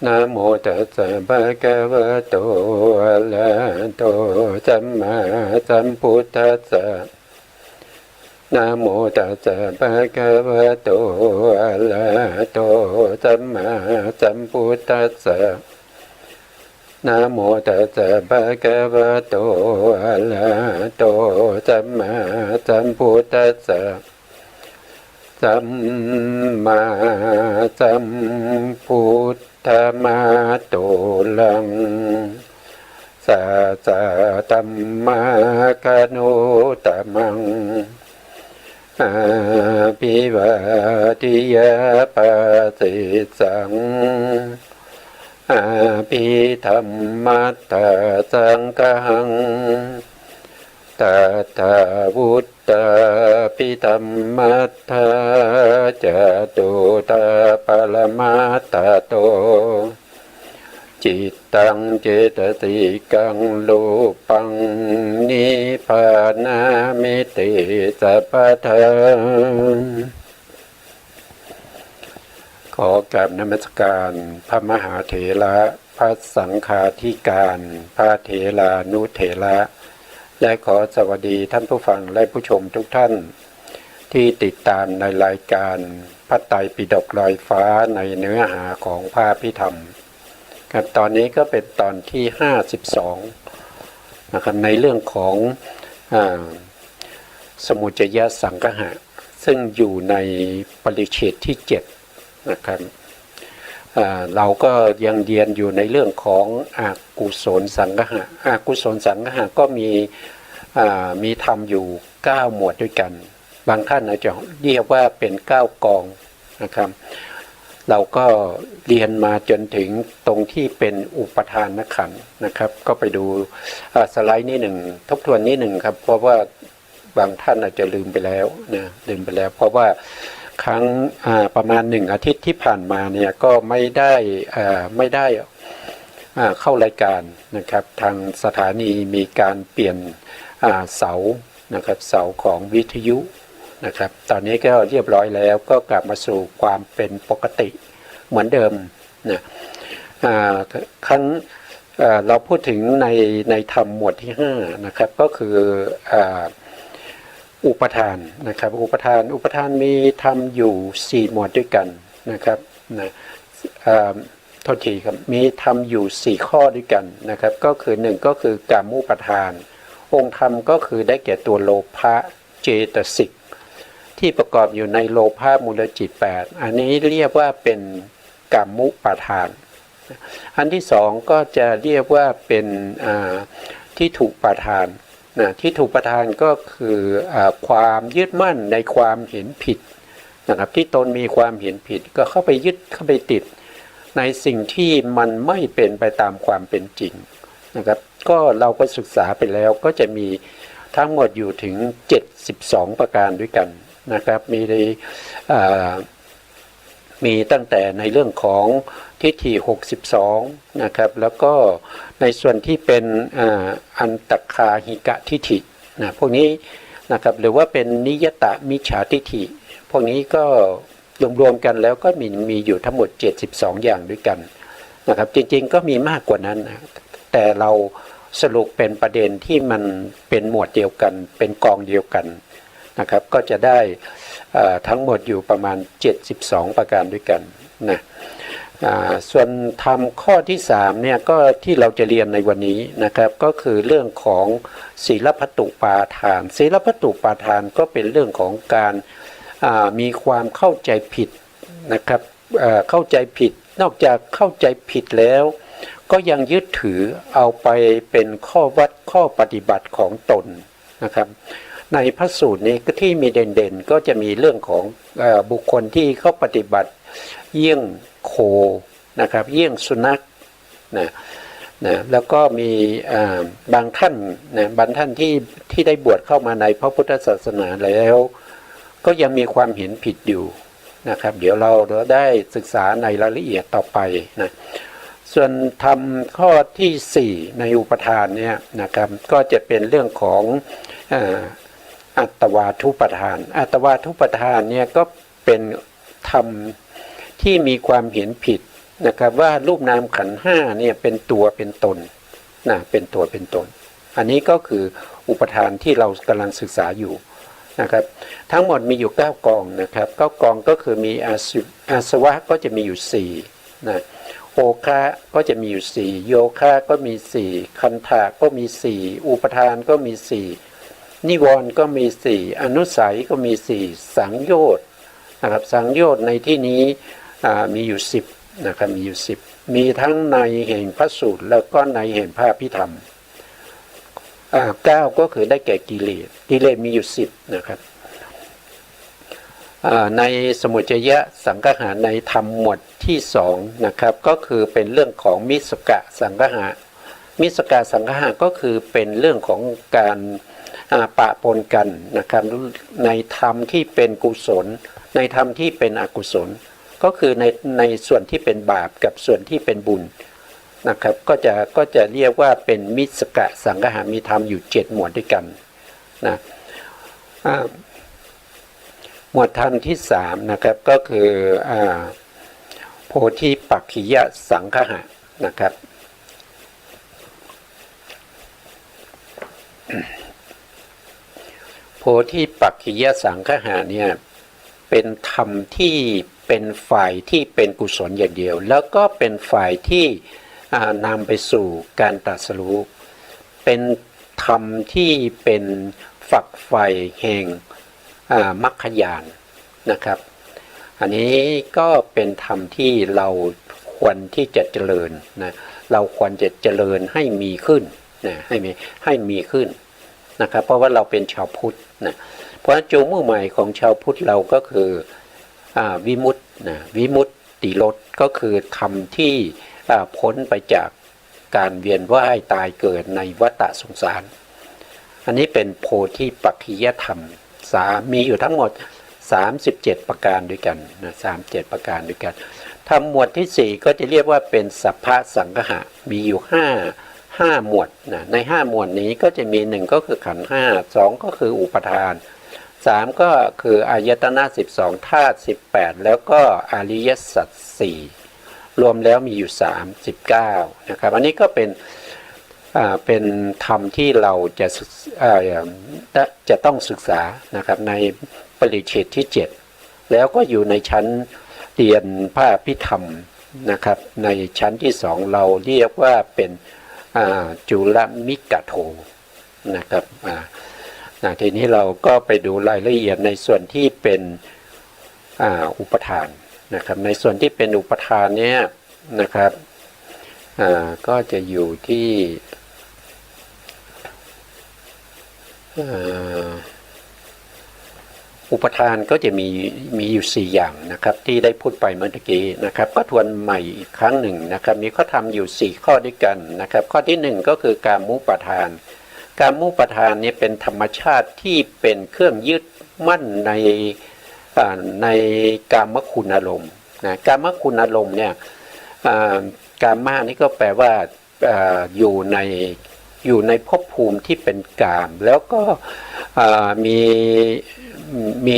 นะโมตัสสะภะคะวะโตอะระหะโตสัมมาสัมพุทธัสสะนะโมตัสสะภะคะวะโตอะระหะโตสัมมาสัมพุทธัสสะนะโมตัสสะภะคะวะโตอะระหะโตสัมมาสัมพุทธัสสะสัมมาสัมพุทธมาโตลังสัสสะธัมมาคโนตมังอาภิวาทิยาปัสสิสังอาภิธรรมัตถสังฆังตัทธาวุตตาปิธัมมัตถาจตุตาปรมัตถโตจิตตังเจตสิกังรูปังนิพพานามิติสัพพทังขอกราบนมัสการพระมหาเถระพระสังฆาธิการพระเถรานุเถระและขอสวัสดีท่านผู้ฟังและผู้ชมทุกท่านที่ติดตามในรายการพระไตรปิฎกลอยฟ้าในเนื้อหาของพระอภิธรรมครับตอนนี้ก็เป็นตอนที่52นะครับในเรื่องของสมุจยสังคหะซึ่งอยู่ในปริเฉดที่7นะครับเราก็ยังเรียนอยู่ในเรื่องของอกุศลสังคหะอกุศลสังคหะก็มีธรรมอยู่9หมวดด้วยกันบางท่านอาจจะเรียกว่าเป็น9กองนะครับเราก็เรียนมาจนถึงตรงที่เป็นอุปทานขันธ์นะครับก็ไปดูสไลด์นี้หนึ่งทบทวนนี้หนึ่งครับเพราะว่าบางท่านอาจจะลืมไปแล้วนะลืมไปแล้วเพราะว่าครั้งประมาณ1 อาทิตย์ที่ผ่านมาเนี่ยก็ไม่ได้เข้ารายการนะครับทางสถานีมีการเปลี่ยนเสานะครับเสาของวิทยุนะครับตอนนี้ก็เรียบร้อยแล้วก็กลับมาสู่ความเป็นปกติเหมือนเดิมนะครั้งเราพูดถึงในธรรมหมวดที่5นะครับก็คืออุปทานนะครับอุปทานมีธรรมอยู่4หมวดด้วยกันนะครับนะโทษทีครับมีธรรมอยู่4ข้อด้วยกันนะครับก็คือ1ก็คือกามุปทานองค์ธรรมก็คือได้แก่ตัวโลภะเจตสิกที่ประกอบอยู่ในโลภะมูลจิต8อันนี้เรียกว่าเป็นกามุปทานอันที่2ก็จะเรียกว่าเป็นทิฏฐุปทานทิฏฐุปทานก็คือความยึดมั่นในความเห็นผิดนะครับที่ตนมีความเห็นผิดก็เข้าไปยึดเข้าไปติดในสิ่งที่มันไม่เป็นไปตามความเป็นจริงนะครับก็เราก็ศึกษาไปแล้วก็จะมีทั้งหมดอยู่ถึง72ประการด้วยกันนะครับมีตั้งแต่ในเรื่องของทิฏฐิ62นะครับแล้วก็ในส่วนที่เป็นอันตคาหิกะทิฏฐินะพวกนี้นะครับหรือว่าเป็นนิยตมิจฉาทิฏฐิพวกนี้ก็รวมๆกันแล้วก็มีอยู่ทั้งหมด72อย่างด้วยกันนะครับจริงๆก็มีมากกว่านั้นนะแต่เราสรุปเป็นประเด็นที่มันเป็นหมวดเดียวกันเป็นกองเดียวกันนะครับก็จะได้ทั้งหมดอยู่ประมาณ72ประการด้วยกันนะส่วนธรรมข้อที่3เนี่ยก็ที่เราจะเรียนในวันนี้นะครับก็คือเรื่องของศีลพัตตุปาทานศีลพัตตุปาทานก็เป็นเรื่องของการมีความเข้าใจผิดนะครับเข้าใจผิดนอกจากเข้าใจผิดแล้วก็ยังยึดถือเอาไปเป็นข้อวัดข้อปฏิบัติของตนนะครับในพระสูตรนี้ที่มีเด่นๆก็จะมีเรื่องของบุคคลที่เขาปฏิบัติเยี่ยงโคนะครับเยี่ยงสุนัขนะแล้วก็มีบางท่านนะบางท่านที่ได้บวชเข้ามาในพระพุทธศาสนาแล้วก็ยังมีความเห็นผิดอยู่นะครับเดี๋ยวเราได้ศึกษาในรายละเอียดต่อไปนะส่วนธรรมข้อที่4ในอุปทานเนี่ยนะครับก็จะเป็นเรื่องของอัตวาทุปทานอัตวาทุปทานเนี่ยก็เป็นธรรมที่มีความเห็นผิด นะครับว่ารูปนามขันธ์ห้าเนี่ยเป็นตัวเป็นตนนะเป็นตัวเป็นตนอันนี้ก็คืออุปทานที่เรากำลังศึกษาอยู่นะครับทั้งหมดมีอยู่9กองนะครับ9กองก็คือมีอาสวะก็จะมีอยู่4นะโอคะก็จะมีอยู่4โยคะก็มี4คันธะก็มี4อุปทานก็มี4นิวรณ์ก็มี4อนุสัยก็มี4สังโยชน์นะครับสังโยชน์ในที่นี้มีอยู่10นะครับมีอยู่10มีทั้งในแห่งพระสูตรแล้วก็ในแห่งพระอภิธรรม9ก็คือได้แก่กิเลสมีอยู่10นะครับในสมุจยะสังคหะในธรรมหมวดที่2นะครับก็คือเป็นเรื่องของมิสกะสังคหะมิสกะสังคหะก็คือเป็นเรื่องของการปะปนกันนะครับในธรรมที่เป็นกุศลในธรรมที่เป็นอกุศลก็คือในส่วนที่เป็นบาปกับส่วนที่เป็นบุญนะครับก็จะเรียกว่าเป็นมิสกะสังคหะมีธรรมอยู่7หมวดด้วยกันนะหมวดธรรมที่3นะครับก็คือโพธิปักขิยสังคหะนะครับโพธิปักขิยสังคหะเนี่ยเป็นธรรมที่เป็นฝ่ายที่เป็นกุศลอย่างเดียวแล้วก็เป็นฝ่ายที่นำไปสู่การตรัสรู้เป็นธรรมที่เป็นฝักใฝ่แห่งมรรคญาณนะครับอันนี้ก็เป็นธรรมที่เราควรที่จะเจริญนะเราควรจะเจริญให้มีขึ้นนะให้มีขึ้นนะครับเพราะว่าเราเป็นชาวพุทธนะเพราะจุดมุ่งหมายของชาวพุทธเราก็คือวิมุตตินะวิมุตติลดก็คือธรรมที่พ้นไปจากการเวียนว่ายตายเกิดในวัฏสงสารอันนี้เป็นโพธิปักขิยธรรมมีอยู่ทั้งหมด37ประการด้วยกันนะ37ประการด้วยกันธรรมหมวดที่4ก็จะเรียกว่าเป็นสัพพะสังคหะมีอยู่5หมวดนะใน5หมวดนี้ก็จะมี1ก็คือขันธ์5 2ก็คืออุปทาน3ก็คืออายตนะ12ธาตุ18แล้วก็อริยสัจ4รวมแล้วมีอยู่39นะครับอันนี้ก็เป็นธรรมที่เราจะต้องศึกษานะครับในปริเฉดที่7แล้วก็อยู่ในชั้นเรียนพระอภิธรรมนะครับในชั้นที่2เราเรียกว่าเป็นจุลมิกโทนะครับทีนี้เราก็ไปดูรายละเอียดในส่วนที่เป็นอุปทานนะครับในส่วนที่เป็นอุปทานเนี้ยนะครับก็จะอยู่ที่อุปทานก็จะมีอยู่4อย่างนะครับที่ได้พูดไปเมื่อกี้นะครับก็ทวนใหม่อีกครั้งหนึ่งนะครับมีข้อธรรมอยู่4ข้อด้วยกันนะครับข้อที่1ก็คือกามุปทานกามุปทานนี้เป็นธรรมชาติที่เป็นเครื่องยึดมั่นในกามคุณอารมณ์นะกามคุณอารมณ์เนี่ยกามานี่ก็แปลว่าอยู่ในภพภูมิที่เป็นกามแล้วก็มี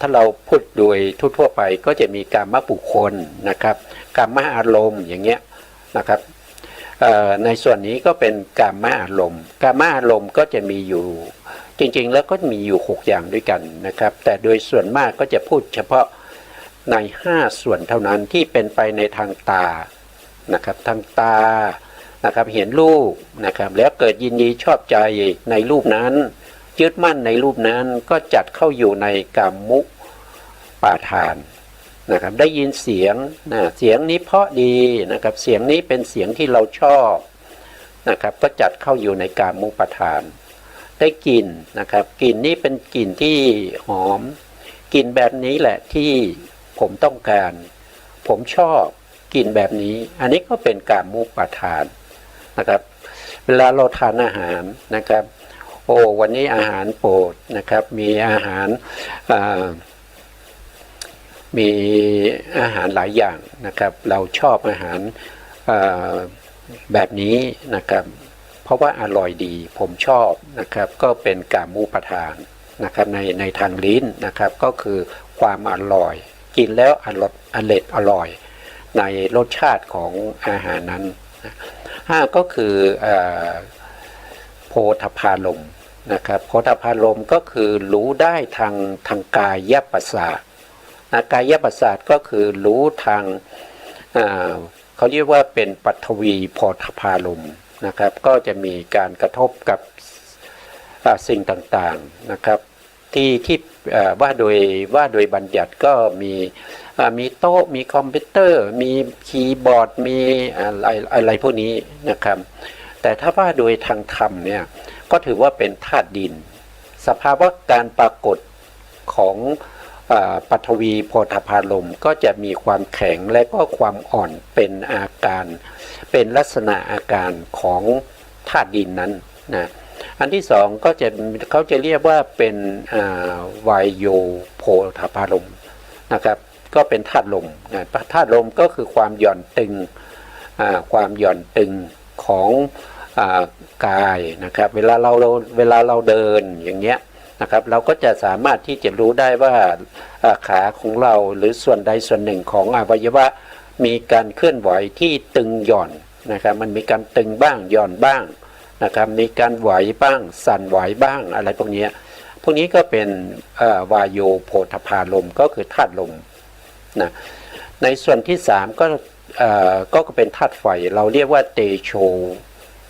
ถ้าเราพูดโดยทั่วไปก็จะมีกามบุคคลนะครับกามอารมณ์อย่างเงี้ยนะครับในส่วนนี้ก็เป็นกามอารมณ์กามอารมณ์ก็จะมีอยู่จริงๆแล้วก็มีอยู่6อย่างด้วยกันนะครับแต่โดยส่วนมากก็จะพูดเฉพาะใน5ส่วนเท่านั้นที่เป็นไปในทางตานะครับทางตานะครับเห็นรูปนะครับแล้วเกิดยินดีชอบใจในรูปนั้นยึดมั่นในรูปนั้นก็จัดเข้าอยู่ในกามมุปาทานนะครับได้ยินเสียงเสียงนี้เพราะดีนะครับเสียงนี้เป็นเสียงที่เราชอบนะครับก็จัดเข้าอยู่ในกามมุปาทานได้กลิ่นนะครับกลิ่นนี้เป็นกลิ่นที่หอมกลิ่นแบบนี้แหละที่ผมต้องการผมชอบกลิ่นแบบนี้อันนี้ก็เป็นกามมุปาทานนะครับเวลาเราทานอาหารนะครับวันนี้อาหารโปรดนะครับมีอาหารหลายอย่างนะครับเราชอบอาหารแบบนี้นะครับเพราะว่าอร่อยดีผมชอบนะครับก็เป็นกามมุปทานนะครับในทางลิ้นนะครับก็คือความอร่อยกินแล้วอร่อย ในรสชาติของอาหารนั้นห้าก็คือโพธพารมณ์นะครับโพธพารมณ์ก็คือรู้ได้ทางกายประสาทกายประสาทก็คือรู้ทางเขาเรียกว่าเป็นปัทวีโพธพารมณ์นะครับก็จะมีการกระทบกับสิ่งต่างๆนะครับที่ว่าโดยบัญญัติก็มีโต๊ะมีคอมพิวเตอร์มีคีย์บอร์ดมีอะไรพวกนี้นะครับแต่ถ้าว่าโดยทางธรรมเนี่ยก็ถือว่าเป็นธาตุดินสภาวะการปรากฏของปัทวีโพธพารมณ์ก็จะมีความแข็งและก็ความอ่อนเป็นอาการเป็นลักษณะอาการของธาตุดินนั้นนะอันที่สองก็จะเขาจะเรียกว่าเป็นวายโยโพธพารมณ์นะครับก็เป็นธาตุลมนะธาตุลมก็คือความหย่อนตึงความหย่อนตึงของกายนะครับเวลาเราเดินอย่างเงี้ยนะครับเราก็จะสามารถที่จะรู้ได้ว่าขาของเราหรือส่วนใดส่วนหนึ่งของอวัยวะมีการเคลื่อนไหวที่ตึงหย่อนนะครับมันมีการตึงบ้างหย่อนบ้างนะครับมีการไหวบ้างสั่นไหวบ้างอะไรพวกนี้ก็เป็นวายโยโพธพารมณ์ก็คือธาตุลมนะในส่วนที่สามก็เป็นธาตุไฟเราเรียกว่าเตโช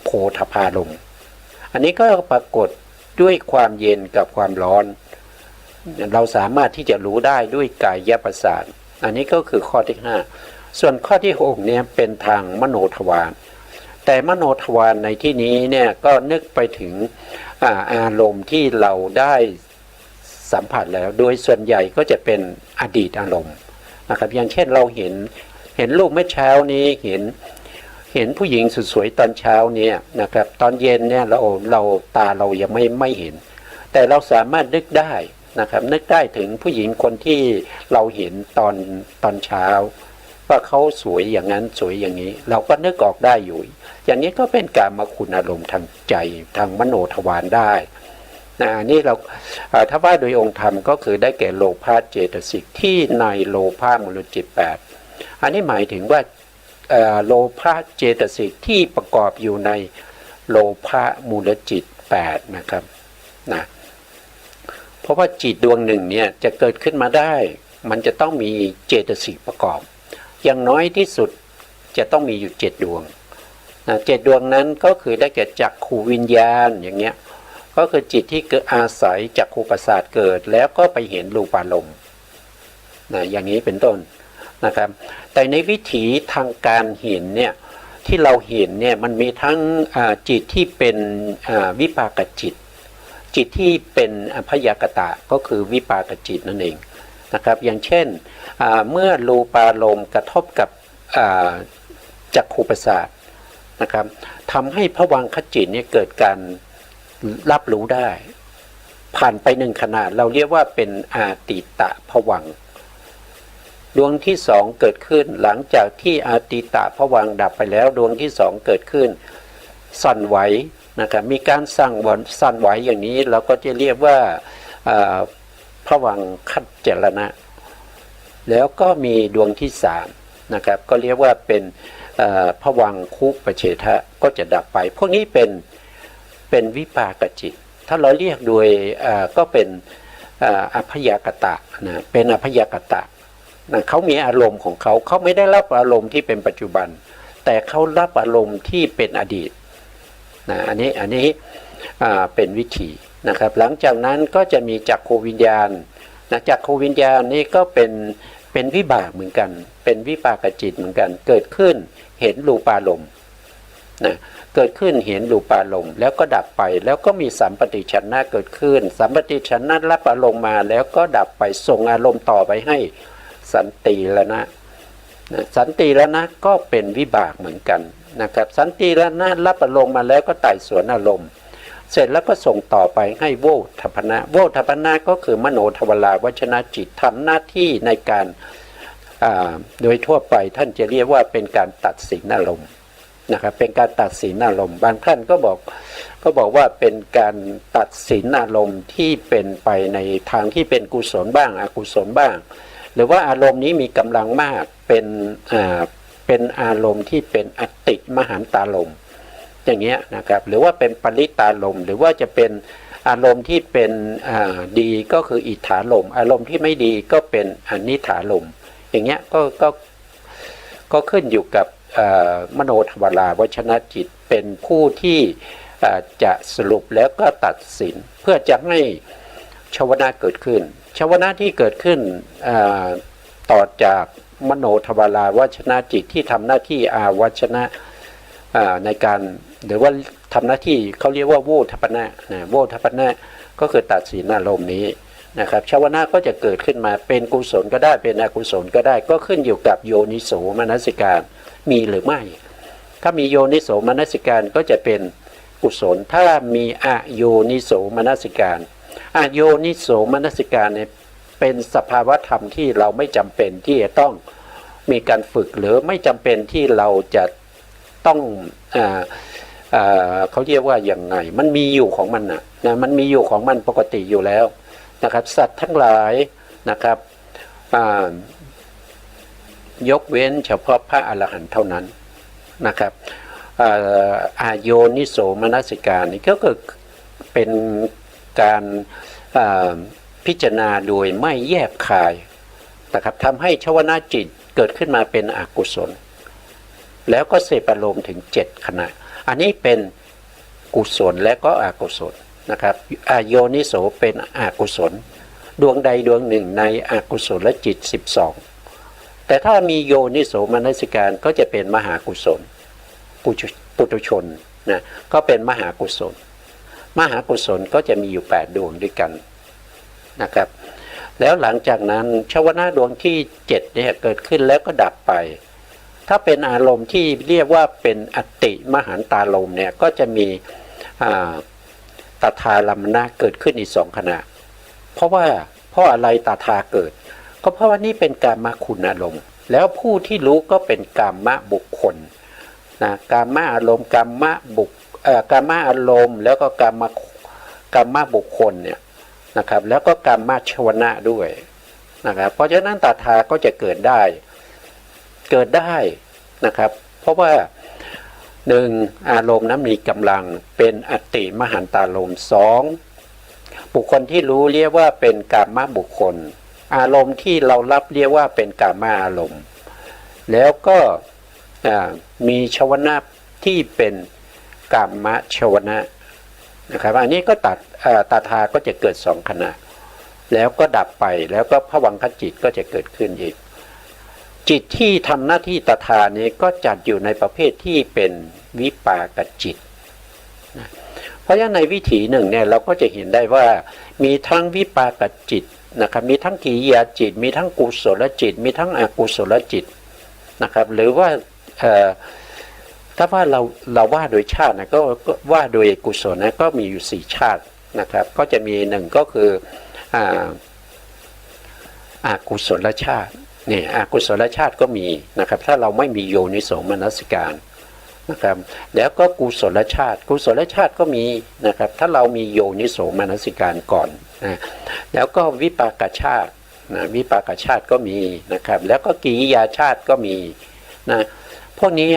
โพธพารมณ์อันนี้ก็ปรากฏด้วยความเย็นกับความร้อนเราสามารถที่จะรู้ได้ด้วยกายประสาทอันนี้ก็คือข้อที่5ส่วนข้อที่6เนี่ยเป็นทางมโนทวารแต่มโนทวารในที่นี้เนี่ยก็นึกไปถึงอารมณ์ที่เราได้สัมผัสแล้วโดยส่วนใหญ่ก็จะเป็นอดีตอารมณ์นะครับอย่างเช่นเราเห็นรูปเมื่อเช้านี้เห็นผู้หญิงสวยๆตอนเช้าเนี่ยนะครับตอนเย็นเนี่ยเราตาเรายังไม่เห็นแต่เราสามารถนึกได้นะครับนึกได้ถึงผู้หญิงคนที่เราเห็นตอนเช้าว่าเขาสวยอย่างนั้นสวยอย่างนี้เราก็นึกออกได้อยู่อย่างนี้ก็เป็นการมาคุณอารมณ์ทางใจทางมโนทวารได้นี่เราถ้าว่าโดยองค์ธรรมก็คือได้แก่โลภะเจตสิกที่ในโลภะมูลจิต8อันนี้หมายถึงว่าโลภะเจตสิกที่ประกอบอยู่ในโลภะมูลจิต8นะครับนะเพราะว่าจิตดวงหนึ่งเนี่ยจะเกิดขึ้นมาได้มันจะต้องมีเจตสิกประกอบอย่างน้อยที่สุดจะต้องมีอยู่7ดวงนะ7ดวงนั้นก็คือได้แก่จักขูวิญญาณอย่างเงี้ยก็คือจิตที่เกิดอาศัยจักขูประสาทเกิดแล้วก็ไปเห็นรูปารมณ์นะอย่างนี้เป็นต้นนะครับแต่ในวิถีทางการเห็นเนี่ยที่เราเห็นเนี่ยมันมีทั้งจิตที่เป็นวิปากจิตที่เป็นพยากตะก็คือวิปากจิตนั่นเองนะครับอย่างเช่นเมื่อรูปารมณ์กระทบกับจักขูประสาทนะครับทำให้ภวังคจิตเนี่ยเกิดการรับรู้ได้ผ่านไป1ขณะเราเรียกว่าเป็นอาติตะภวังค์ดวงที่2เกิดขึ้นหลังจากที่อาติตะภวังค์ดับไปแล้วดวงที่2เกิดขึ้นสั่นไหวนะครับมีการสั่นไหวอย่างนี้เราก็จะเรียกว่าภวังคัจจรณะแล้วก็มีดวงที่3นะครับก็เรียกว่าเป็นภวังคุปเฉทะก็จะดับไปพวกนี้เป็นวิปากจิตถ้าเราเรียกโดยก็เป็นอพยากตะนะเป็นอพยากตะนะเขามีอารมณ์ของเขาไม่ได้รับอารมณ์ที่เป็นปัจจุบันแต่เขารับอารมณ์ที่เป็นอดีตนะอันนี้เป็นวิธีนะครับหลังจากนั้นก็จะมีจักขูวิญญาณนะจักขูวิญญาณนี่ก็เป็นวิบากเหมือนกันเป็นวิปากจิตเหมือนกันเกิดขึ้นเห็นรูปารมณ์นะเกิดขึ้นเห็นรูปารมณ์แล้วก็ดับไปแล้วก็มีสัมปติชนะเกิดขึ้นสัมปติชนะรับอารมณ์มาแล้วก็ดับไปส่งอารมณ์ต่อไปให้สันติแล้วนะสันติแล้วนะก็เป็นวิบากเหมือนกันนะครับสันติแล้วนะรับอารมณ์มาแล้วก็ไต่สวนอารมณ์เสร็จแล้วก็ส่งต่อไปให้โวทัพพนะโวทัพพนะก็คือมโนทวาราวชนะจิตทำหน้าที่ในการโดยทั่วไปท่านจะเรียกว่าเป็นการตัดสินอารมณ์นะครับเป็นการตัดสินอารมณ์บางท่านก็บอกว่าเป็นการตัดสินอารมณ์ที่เป็นไปในทางที่เป็นกุศลบ้างอกุศลบ้าง หรือว่าอารมณ์นี้มีกำลังมากเป็นอารมณ์ที่เป็นอติมหันตารมณ์อย่างเงี้ยนะครับหรือว่าเป็นปริตารมณ์หรือว่าจะเป็นอารมณ์ที่เป็นดีก็คืออิทธารมณ์อารมณ์ที่ไม่ดีก็เป็นอนิถารมณ์อย่างเงี้ยก็ขึ้นอยู่กับมโนทวาราวชนะจิตเป็นผู้ที่จะสรุปแล้วก็ตัดสินเพื่อจะให้ชวนะเกิดขึ้นชวนะที่เกิดขึ้นต่อจากมโนทวาราวชนะจิตที่ทำหน้าที่อาวชนะในการหรือว่าทำหน้าที่เขาเรียกว่าโวทัปนะโวทัปนะก็คือตัดสินอารมณ์นี้นะครับชาวนะก็จะเกิดขึ้นมาเป็นกุศลก็ได้เป็นอกุศลก็ได้ก็ขึ้นอยู่กับโยนิโสมนสิการมีหรือไม่ถ้ามีโยนิโสมนสิการก็จะเป็นกุศลถ้ามีอโยนิโสมนสิการอโยนิโสมนสิการเนี่ยเป็นสภาวธรรมที่เราไม่จำเป็นที่จะต้องมีการฝึกหรือไม่จำเป็นที่เราจะต้องเขาเรียกว่าอย่างไงมันมีอยู่ของมันนะมันมีอยู่ของมันปกติอยู่แล้วนะครับสัตว์ทั้งหลายนะครับยกเว้นเฉพาะพระอรหันต์เท่านั้นนะครับอาโยนิโสมนสิการนี่ก็คือเป็นการพิจารณาโดยไม่แยบคายนะครับทำให้ชวนาจิตเกิดขึ้นมาเป็นอกุศลแล้วก็เสพอารมณ์ถึง7ขณะอันนี้เป็นกุศลและก็อกุศลนะครับอโยนิโสเป็นอกุศลดวงใดดวงหนึ่งในอกุศลจิต12แต่ถ้ามีโยนิโสมนสิการก็จะเป็นมหากุศลปุถุชนนะก็เป็นมหากุศลมหากุศลก็จะมีอยู่8ดวงด้วยกันนะครับแล้วหลังจากนั้นชวนะดวงที่7เนี่ยเกิดขึ้นแล้วก็ดับไปถ้าเป็นอารมณ์ที่เรียกว่าเป็นอติมหันตารมณ์เนี่ยก็จะมีตถาลัมมนะเกิดขึ้นอีก2ขณะเพราะอะไรตถาเกิดก็เพราะว่านี่เป็นกามคุณอารมณ์แล้วผู้ที่รู้ก็เป็นกามบุคคลนะกามอารมณ์กามอารมณ์แล้วก็กามบุคคลเนี่ยนะครับแล้วก็กามชวนะด้วยนะครับเพราะฉะนั้นตถาก็จะเกิดได้นะครับเพราะว่า1อารมณ์นั้นมีกำลังเป็นอติมหันตารมณ์2บุคคลที่รู้เรียกว่าเป็นกามบุคคลอารมณ์ที่เรารับเรียกว่าเป็นกามอารมณ์แล้วก็มีชวนะที่เป็นกามชวนะนะครับอันนี้ก็ตถาก็จะเกิด2ขณะแล้วก็ดับไปแล้วก็ภวังคจิตก็จะเกิดขึ้นอีกจิตที่ทำหน้าที่ตถานี้ก็จัดอยู่ในประเภทที่เป็นวิปากจิตนะเพราะฉะนั้นในวิถีหนึ่งเนี่ยเราก็จะเห็นได้ว่ามีทั้งวิปากจิตนะครับมีทั้งกิริยาจิตมีทั้งกุศลจิตมีทั้งอกุศลจิตนะครับหรือว่าถ้าว่าเราว่าโดยชาตินะก็ว่าโดยกุศลนะก็มีอยู่4ชาตินะครับก็จะมี1ก็คืออกุศลชาตินี่อกุศลชาติก็มีนะครับถ้าเราไม่มีโยนิโสมนสิการนะครับแล้วก็กุศลชาติก็มีนะครับถ้าเรามีโยนิโสมนสิการก่อนนะแล้วก็วิปากชาตินะวิปากชาติก็มีนะครับแล้วก็กิริยาชาติก็มีนะพวกนี้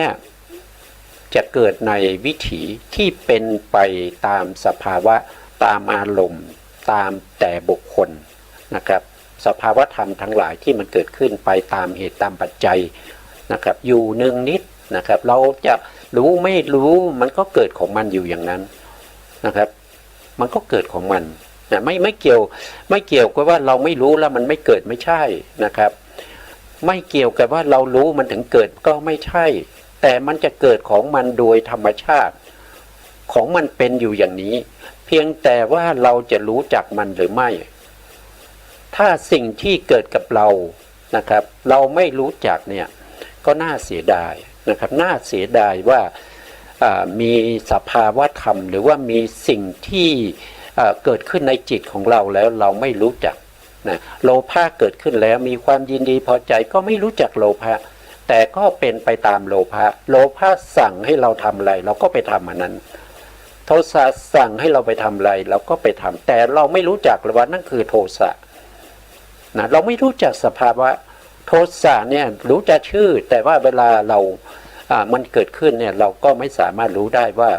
จะเกิดในวิถีที่เป็นไปตามสภาวะตามอารมณ์ตามแต่บุคคลนะครับสภาวธรรมทั้งหลายที่มันเกิดขึ้นไปตามเหตุตามปัจจัยนะครับอยู่หนึ่งนิดนะครับเราจะรู้ไม่รู้มันก็เกิดของมันอยู่อย่างนั้นนะครับมันก็เกิดของมันนะไม่เกี่ยวกับว่าเราไม่รู้แล้วมันไม่เกิดไม่ใช่นะครับไม่เกี่ยวกับว่าเรารู้มันถึงเกิดก็ไม่ใช่แต่มันจะเกิดของมันโดยธรรมชาติของมันเป็นอยู่อย่างนี้เพียงแต่ว่าเราจะรู้จักมันหรือไม่ถ้าสิ่งที่เกิดกับเรานะครับเราไม่รู้จักเนี่ยก็น่าเสียดายนะครับน่าเสียดายว่ามีสภาวะธรรมหรือว่ามีสิ่งที่เกิดขึ้นในจิตของเราแล้วเราไม่รู้จักนะโลภะเกิดขึ้นแล้วมีความยินดีพอใจก็ไม่รู้จักโลภะแต่ก็เป็นไปตามโลภะสั่งให้เราทำอะไรเราก็ไปทำอันนั้นโทสะสั่งให้เราไปทำอะไรเราก็ไปทำแต่เราไม่รู้จักเลยว่านั่นคือโทสะ นะเราไม่รู้จักสภาวะโทสะเนี่ยรู้จักชื่อแต่ว่าเวลาเรามันเกิดขึ้นเนี่ยเราก็ไม่สามารถรู้ได้ว่า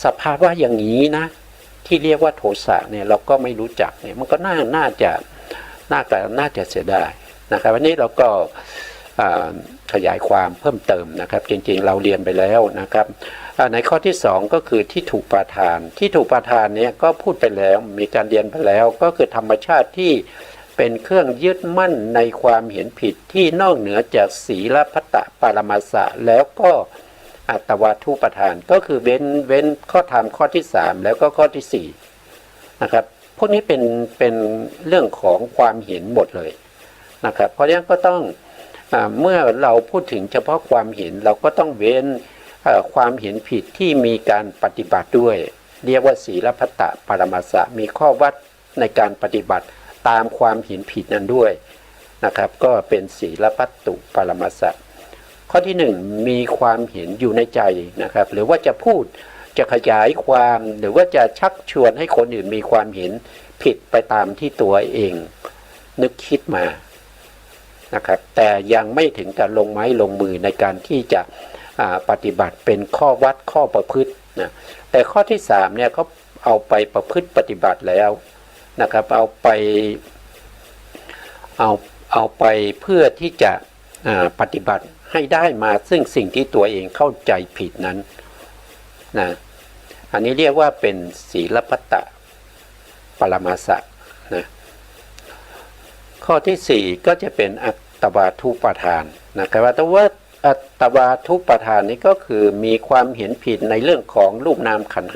สภาวะอย่างนี้นะที่เรียกว่าโทสะเนี่ยเราก็ไม่รู้จักเนี่ยมันก็น่าจะเสียดายนะครับวันนี้เราก็ขยายความเพิ่มเติมนะครับจริงๆเราเรียนไปแล้วนะครับในข้อที่สองก็คือที่ถูกปาทานที่ถูกปาทานเนี่ยก็พูดไปแล้วมีการเรียนไปแล้วก็คือธรรมชาติที่เป็นเครื่องยึดมั่นในความเห็นผิดที่นอกเหนือจากศีลพัตตปารมัสสะแล้วก็อัตวาทุปทานก็คือเว้นข้อธรรมข้อที่3แล้วก็ข้อที่4นะครับพวกนี้เป็นเรื่องของความเห็นหมดเลยนะครับเพราะฉะนั้นก็ต้องเมื่อเราพูดถึงเฉพาะความเห็นเราก็ต้องเว้นความเห็นผิดที่มีการปฏิบัติด้วยเรียกว่าศีลพัตตปารมัสสะมีข้อวัดในการปฏิบัติตามความเห็นผิดนั้นด้วยนะครับก็เป็นศีลพัตตุปารมัสสะข้อที่1มีความเห็นอยู่ในใจนะครับหรือว่าจะพูดจะขยายความหรือว่าจะชักชวนให้คนอื่นมีความเห็นผิดไปตามที่ตัวเองนึกคิดมานะครับแต่ยังไม่ถึงการลงไม้ลงมือในการที่จะปฏิบัติเป็นข้อวัดข้อประพฤตินะแต่ข้อที่3เนี่ยเขาเอาไปประพฤติปฏิบัติแล้วนะครับเอาไปเพื่อที่จะปฏิบัติให้ได้มาซึ่งสิ่งที่ตัวเองเข้าใจผิดนั้นนะอันนี้เรียกว่าเป็นศีลพัตตปรมัสสะนะข้อที่4ก็จะเป็นอัตตวาทุปทานนะครับว่าอัตตวาทุปทานนี้ก็คือมีความเห็นผิดในเรื่องของรูปนามขันธ์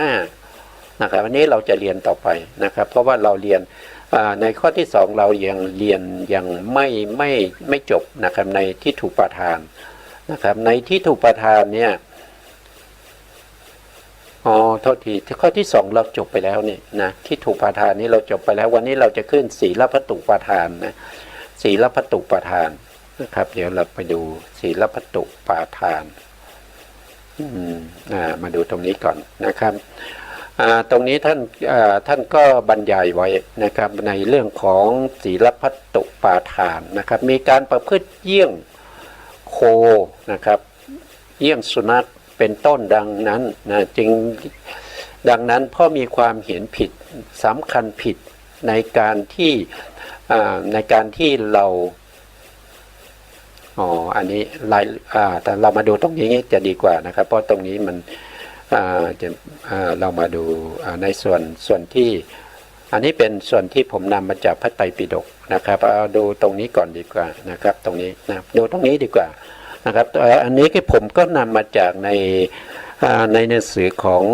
5นะครับวันนี้เราจะเรียนต่อไปนะครับเพราะว่าเราเรียนในข้อที่2เรายังเรียนยังไม่จบนะครับในที่ถูกปทานนะครับในที่ถูกปทานเนี่ยโทษทีข้อที่2เราจบไปแล้วนี่นะที่ถูกปทานนี้เราจบไปแล้ววันนี้เราจะขึ้นศีลพัตตุปทานนะศีลพัตตุปทานนะครับเดี๋ยวเราไปดูศีลพัตตุปทานมาดูตรงนี้ก่อนนะครับตรงนี้ท่านก็บรรยายไว้นะครับในเรื่องของศีลพัตตุปาทานนะครับมีการประพฤติเยี่ยงโคนะครับเยี่ยงสุนัขเป็นต้นดังนั้นนะจึงดังนั้นพ่อมีความเห็นผิดสำคัญผิดในการที่เราอันนี้แต่เรามาดูตรงนี้จะดีกว่านะครับเพราะตรงนี้มันเรามาดูในส่วนที่อันนี้เป็นส่วนที่ผมนำมาจากพระไตรปิฎกนะครับเอาดูตรงนี้ก่อนดีกว่านะครับตรงนี้นะดูตรงนี้ดีกว่านะครับอันนี้ที่ผมก็นำมาจากในหนังสือของ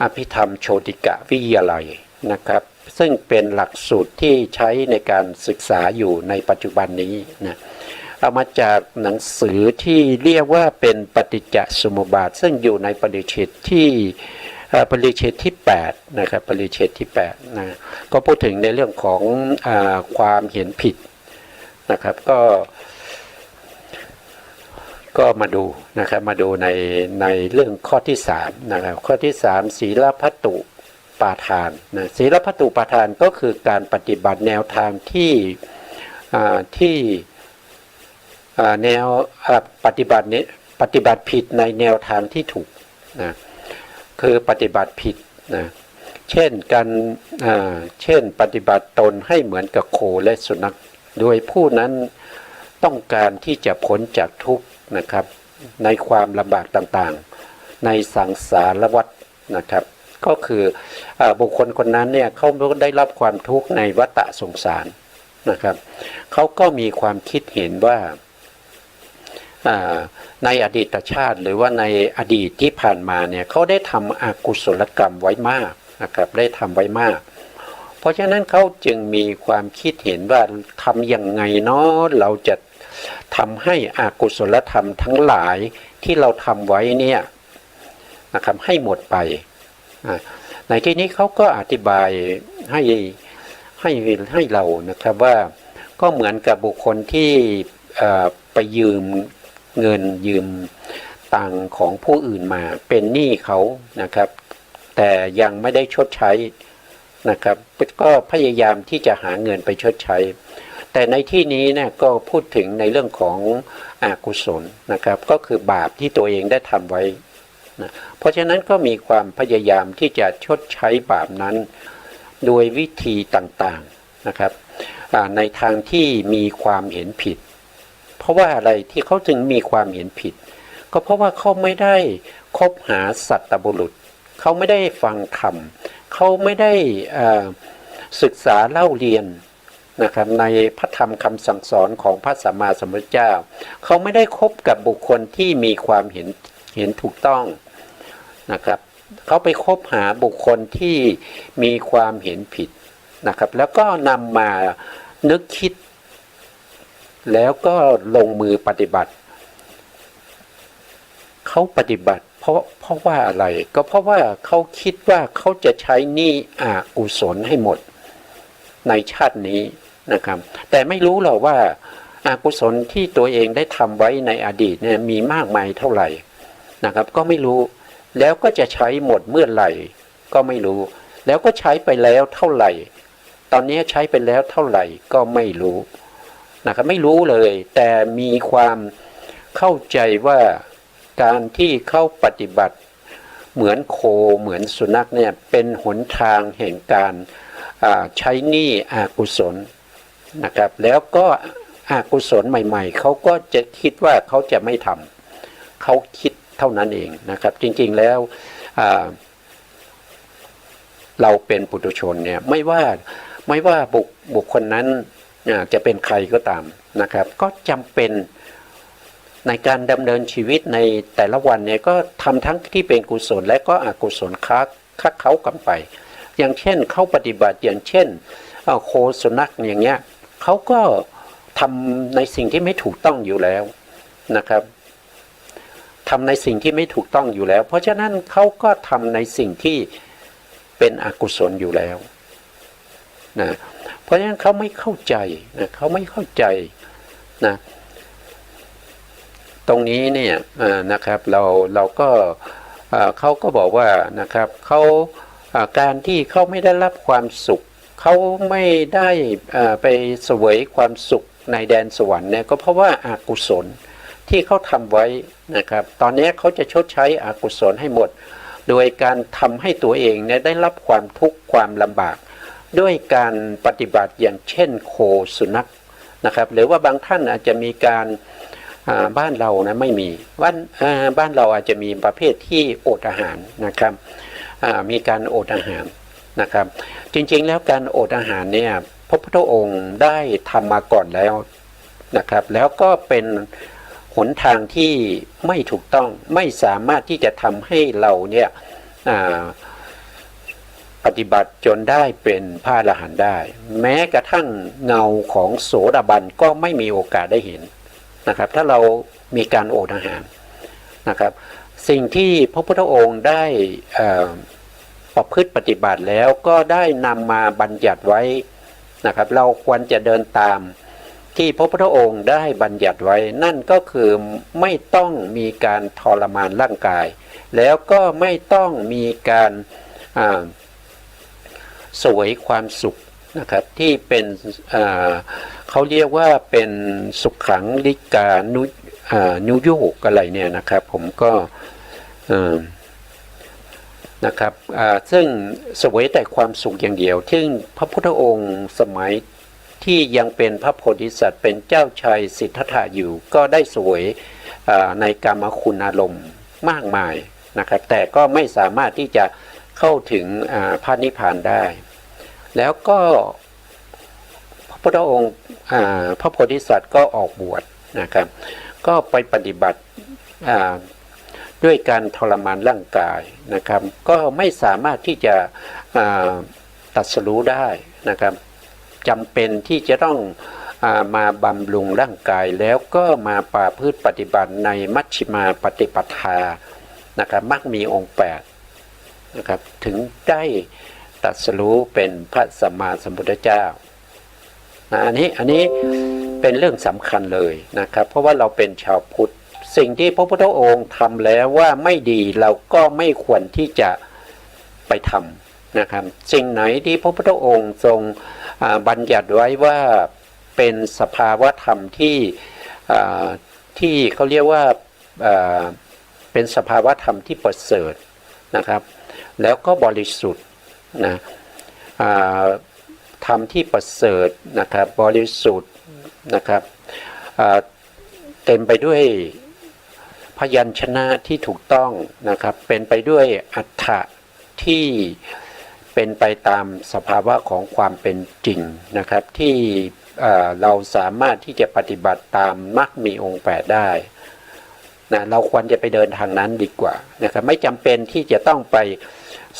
อภิธรรมโชติกะวิทยาลัยนะครับซึ่งเป็นหลักสูตรที่ใช้ในการศึกษาอยู่ในปัจจุบันนี้นะเอามาจากหนังสือที่เรียกว่าเป็นปฏิจจสมุปบาทซึ่งอยู่ในปริเฉดที่8นะครับปริเฉดที่8นะก็พูดถึงในเรื่องของความเห็นผิดนะครับก็มาดูนะครับมาดูในเรื่องข้อที่3นะครับข้อที่3ศีลพัตตุปาทานนะศีลพัตตุปาทานก็คือการปฏิบัติแนวทางที่แนวปฏิบัติผิดในแนวทางที่ถูกนะคือปฏิบัติผิดนะเช่นปฏิบัติตนให้เหมือนกับโคและสุนัขโดยผู้นั้นต้องการที่จะพ้นจากทุกข์นะครับในความลำบากต่างๆในสังสารวัฏนะครับก็คือบุคคลคนนั้นเนี่ยเขาได้รับความทุกข์ในวัฏสงสารนะครับเขาก็มีความคิดเห็นว่าในอดีตชาติหรือว่าในอดีตที่ผ่านมาเนี่ยเขาได้ทำอกุศลกรรมไว้มากนะครับได้ทำไว้มากเพราะฉะนั้นเขาจึงมีความคิดเห็นว่าทำยังไงเนาะเราจะทำให้อกุศลธรรมทั้งหลายที่เราทำไว้เนี่ยนะครับให้หมดไปในที่นี้เขาก็อธิบายให้เรานะครับว่าก็เหมือนกับบุคคลที่ไปยืมเงินยืมตังของผู้อื่นมาเป็นหนี้เขานะครับแต่ยังไม่ได้ชดใช้ นะครับก็พยายามที่จะหาเงินไปชดใช้แต่ในที่นี้เนี่ยก็พูดถึงในเรื่องของอกุศลนะครับก็คือบาปที่ตัวเองได้ทำไว้นะเพราะฉะนั้นก็มีความพยายามที่จะชดใช้บาปนั้นโดยวิธีต่างๆนะครับในทางที่มีความเห็นผิดเพราะว่าอะไรที่เขาจึงมีความเห็นผิดก็เพราะว่าเขาไม่ได้คบหาสัตบุรุษเขาไม่ได้ฟังธรรมเขาไม่ได้ศึกษาเล่าเรียนนะครับในพระธรรมคำสั่งสอนของพระสัมมาสัมพุทธเจ้าเขาไม่ได้คบกับบุคคลที่มีความเห็นถูกต้องนะครับเขาไปคบหาบุคคลที่มีความเห็นผิดนะครับแล้วก็นำมานึกคิดแล้วก็ลงมือปฏิบัติเขาปฏิบัติเพราะว่าอะไรก็เพราะว่าเขาคิดว่าเขาจะใช้หนี้อกุศลให้หมดในชาตินี้นะครับแต่ไม่รู้หรอกว่าอกุศลที่ตัวเองได้ทำไว้ในอดีตเนี่ยมีมากมายเท่าไหร่นะครับก็ไม่รู้แล้วก็จะใช้หมดเมื่อไหร่ก็ไม่รู้แล้วก็ใช้ไปแล้วเท่าไหร่ตอนนี้ใช้ไปแล้วเท่าไหร่ก็ไม่รู้นะครับไม่รู้เลยแต่มีความเข้าใจว่าการที่เข้าปฏิบัติเหมือนโคเหมือนสุนัขเนี่ยเป็นหนทางแห่งการใช้หนี้อกุศลนะครับแล้วก็อกุศลใหม่ๆเขาก็จะคิดว่าเขาจะไม่ทำเขาคิดเท่านั้นเองนะครับจริงๆแล้วเราเป็นปุถุชนเนี่ยไม่ว่าบุคคลนั้นจะเป็นใครก็ตามนะครับก็จำเป็นในการดำเนินชีวิตในแต่ละวันเนี่ยก็ทำทั้งที่เป็นกุศลและก็อกุศลคักเขากันไปอย่างเช่นเขาปฏิบัติอย่างเช่นโคสุนัขอย่างเงี้ยเขาก็ทำในสิ่งที่ไม่ถูกต้องอยู่แล้วนะครับทำในสิ่งที่ไม่ถูกต้องอยู่แล้วเพราะฉะนั้นเขาก็ทำในสิ่งที่เป็นอกุศลอยู่แล้วนะเพราะฉะนั้นเขาไม่เข้าใจนะเขาไม่เข้าใจนะตรงนี้เนี่ยนะครับเราก็เขาก็บอกว่านะครับเขาการที่เขาไม่ได้รับความสุขเขาไม่ได้ไปเสวยความสุขในแดนสวรรค์เนี่ยก็เพราะว่าอากุศลที่เขาทำไว้นะครับตอนนี้เขาจะชดใช้อกุศลให้หมดโดยการทำให้ตัวเองเนี่ยได้รับความทุกข์ความลำบากด้วยการปฏิบัติอย่างเช่นโคสุนัขนะครับหรือว่าบางท่านอาจจะมีการบ้านเรานะไม่มีบ้านเราอาจจะมีประเภทที่อดอาหารนะครับมีการอดอาหารนะครับจริงๆแล้วการอดอาหารเนี่ยพระพุทธองค์ได้ทำมาก่อนแล้วนะครับแล้วก็เป็นหนทางที่ไม่ถูกต้องไม่สามารถที่จะทำให้เราเนี่ยปฏิบัติจนได้เป็นพระอรหันต์ได้แม้กระทั่งเงาของโสดาบันก็ไม่มีโอกาสได้เห็นนะครับถ้าเรามีการอดอาหารนะครับสิ่งที่พระพุทธองค์ได้ประพฤติปฏิบัติแล้วก็ได้นำมาบัญญัติไว้นะครับเราควรจะเดินตามที่พระพุทธองค์ได้บัญญัติไว้นั่นก็คือไม่ต้องมีการทรมานร่างกายแล้วก็ไม่ต้องมีการเสวยความสุขนะครับที่เป็นเขาเรียกว่าเป็นสุขขังลิกานุยุกอะไรเนี่ยนะครับผมก็นะครับซึ่งเสวยแต่ความสุขอย่างเดียวซึ่งพระพุทธองค์สมัยที่ยังเป็นพระโพธิสัตว์เป็นเจ้าชายสิทธัตถะอยู่ก็ได้เสวยในกามคุณอารมณ์มากมายนะครับแต่ก็ไม่สามารถที่จะเข้าถึงพระนิพพานได้แล้วก็พระพุทธองค์พระโพธิสัตว์ก็ออกบวชนะครับก็ไปปฏิบัติด้วยการทรมานร่างกายนะครับก็ไม่สามารถที่จะตรัสรู้ได้นะครับจำเป็นที่จะต้องมาบำรุงร่างกายแล้วก็มาประพฤติปฏิบัติในมัชฌิมาปฏิปทานะครับมรรคมีองค์8นะครับถึงได้ตรัสรู้เป็นพระสัมมาสัมพุทธเจ้าอันนี้เป็นเรื่องสำคัญเลยนะครับเพราะว่าเราเป็นชาวพุทธสิ่งที่พระพุทธองค์ทำแล้วว่าไม่ดีเราก็ไม่ควรที่จะไปท นะครับสิ่งไหนที่พระพุทธองค์ทรงบัญญัติไว้ว่าเป็นสภาวะธรรมที่เขาเรียกว่าเป็นสภาวะธรรมที่ประเสริฐนะครับแล้วก็บริสุทธิ์นะธรรมที่ประเสริฐนะครับบริสุทธิ์นะครับเต็มไปด้วยพยัญชนะที่ถูกต้องนะครับเป็นไปด้วยอรรถะที่เป็นไปตามสภาวะของความเป็นจริงนะครับที่เราสามารถที่จะปฏิบัติตามมรรคมีองค์8ได้นะเราควรจะไปเดินทางนั้นดีกว่านะครับไม่จำเป็นที่จะต้องไป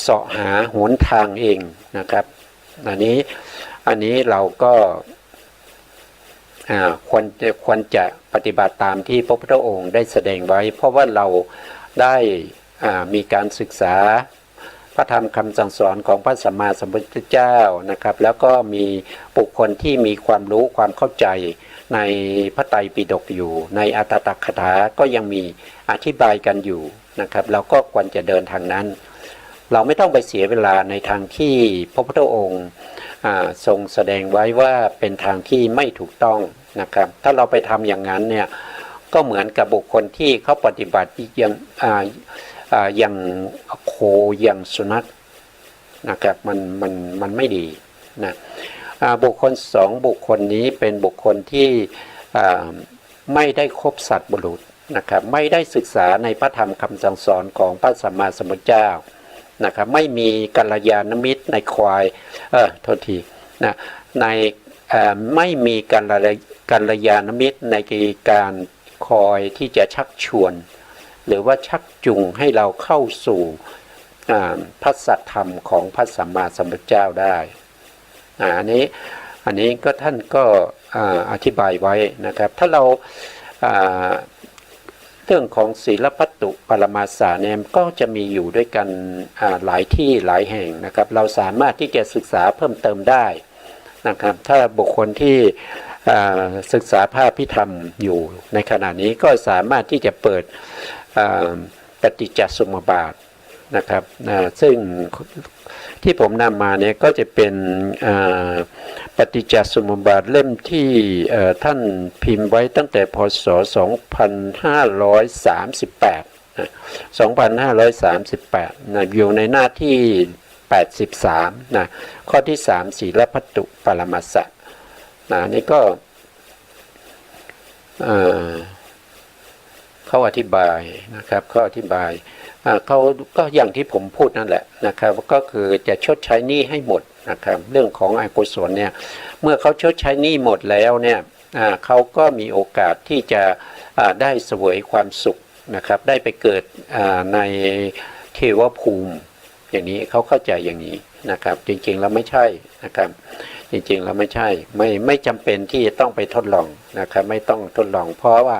เสาะหาหนทางเองนะครับอันนี้เราก็ควรจะปฏิบัติตามที่พระพุทธองค์ได้แสดงไว้เพราะว่าเราได้มีการศึกษาพระธรรมคำสั่งสอนของพระสัมมาสัมพุทธเจ้านะครับแล้วก็มีบุคคลที่มีความรู้ความเข้าใจในพระไตรปิฎกอยู่ในอัตถกถาก็ยังมีอธิบายกันอยู่นะครับเราก็ควรจะเดินทางนั้นเราไม่ต้องไปเสียเวลาในทางที่พระพุทธองค์ทรงแสดงไว้ว่าเป็นทางที่ไม่ถูกต้องนะครับถ้าเราไปทำอย่างนั้นเนี่ยก็เหมือนกับบุคคลที่เขาปฏิบัติอย่างโคอย่างสุนัขนะครับมันไม่ดีนะบุคคล2บุคคลนี้เป็นบุคคลที่ไม่ได้คบสัตว์บุรุษนะครับไม่ได้ศึกษาในพระธรรมคำสั่งสอนของพระสัมมาสัมพุทธเจ้านะครับไม่มีกัลยาณมิตรในควายโทษทีนะในไม่มีกัลยาณมิตรในการคอยที่จะชักชวนหรือว่าชักจูงให้เราเข้าสู่พระสัทธรรมของพระสัมมาสัมพุทธเจ้าได้อันนี้ก็ท่านก็อธิบายไว้นะครับถ้าเราเรื่องของศีลพัตตุปรมาสาเนี่ยก็จะมีอยู่ด้วยกันหลายที่หลายแห่งนะครับเราสามารถที่จะศึกษาเพิ่มเติมได้นะครับถ้าบุคคลที่ศึกษาพระพิธรรมอยู่ในขณะนี้ก็สามารถที่จะเปิดปฏิจจสมุปบาทนะครับซึ่งที่ผมนำมาเนี่ยก็จะเป็นปฏิจจสมุปบาทเล่มที่ท่านพิมพ์ไว้ตั้งแต่พศ 2538 นะ 2538 นะอยู่ในหน้าที่ 83 นะข้อที่ 3 ศีลพัตตุปรมัสสะนะนี่ก็เขาอธิบายนะครับเขาอธิบายเขาก็อย่างที่ผมพูดนั่นแหละนะครับก็คือจะชดใช้หนี้ให้หมดนะครับเรื่องของอกุศลเนี่ยเมื่อเขาชดใช้หนี้หมดแล้วเนี่ยเขาก็มีโอกาสที่จะได้เสวยความสุขนะครับได้ไปเกิดในเทวภูมิอย่างนี้เขาเข้าใจอย่างนี้นะครับจริงๆแล้วไม่ใช่นะครับจริงๆแล้วไม่ใช่ไม่จำเป็นที่จะต้องไปทดลองนะครับไม่ต้องทดลองเพราะว่า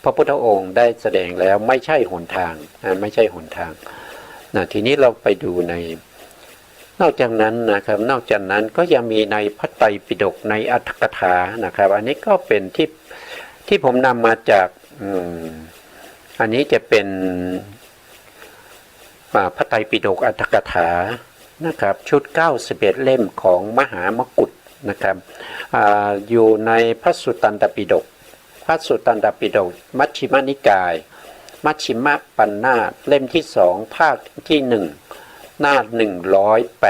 พระพุทธองค์ได้แสดงแล้วไม่ใช่หนทางไม่ใช่หนทางนะทีนี้เราไปดูในนอกจากนั้นนะครับนอกจากนั้นก็ยังมีในพระไตรปิฎกในอัตถกถานะครับอันนี้ก็เป็นที่ผมนำมาจากอันนี้จะเป็นพระไตรปิฎกอัตถกถานะครับชุด91เล่มของมหามกุฏนะครับอยู่ในพระสุตตันตปิฎกพระสุตตันตปิฎกมัชฌิมนิกายมัชฌิมปัญนาถเล่มที่2ภาคที่1หน้า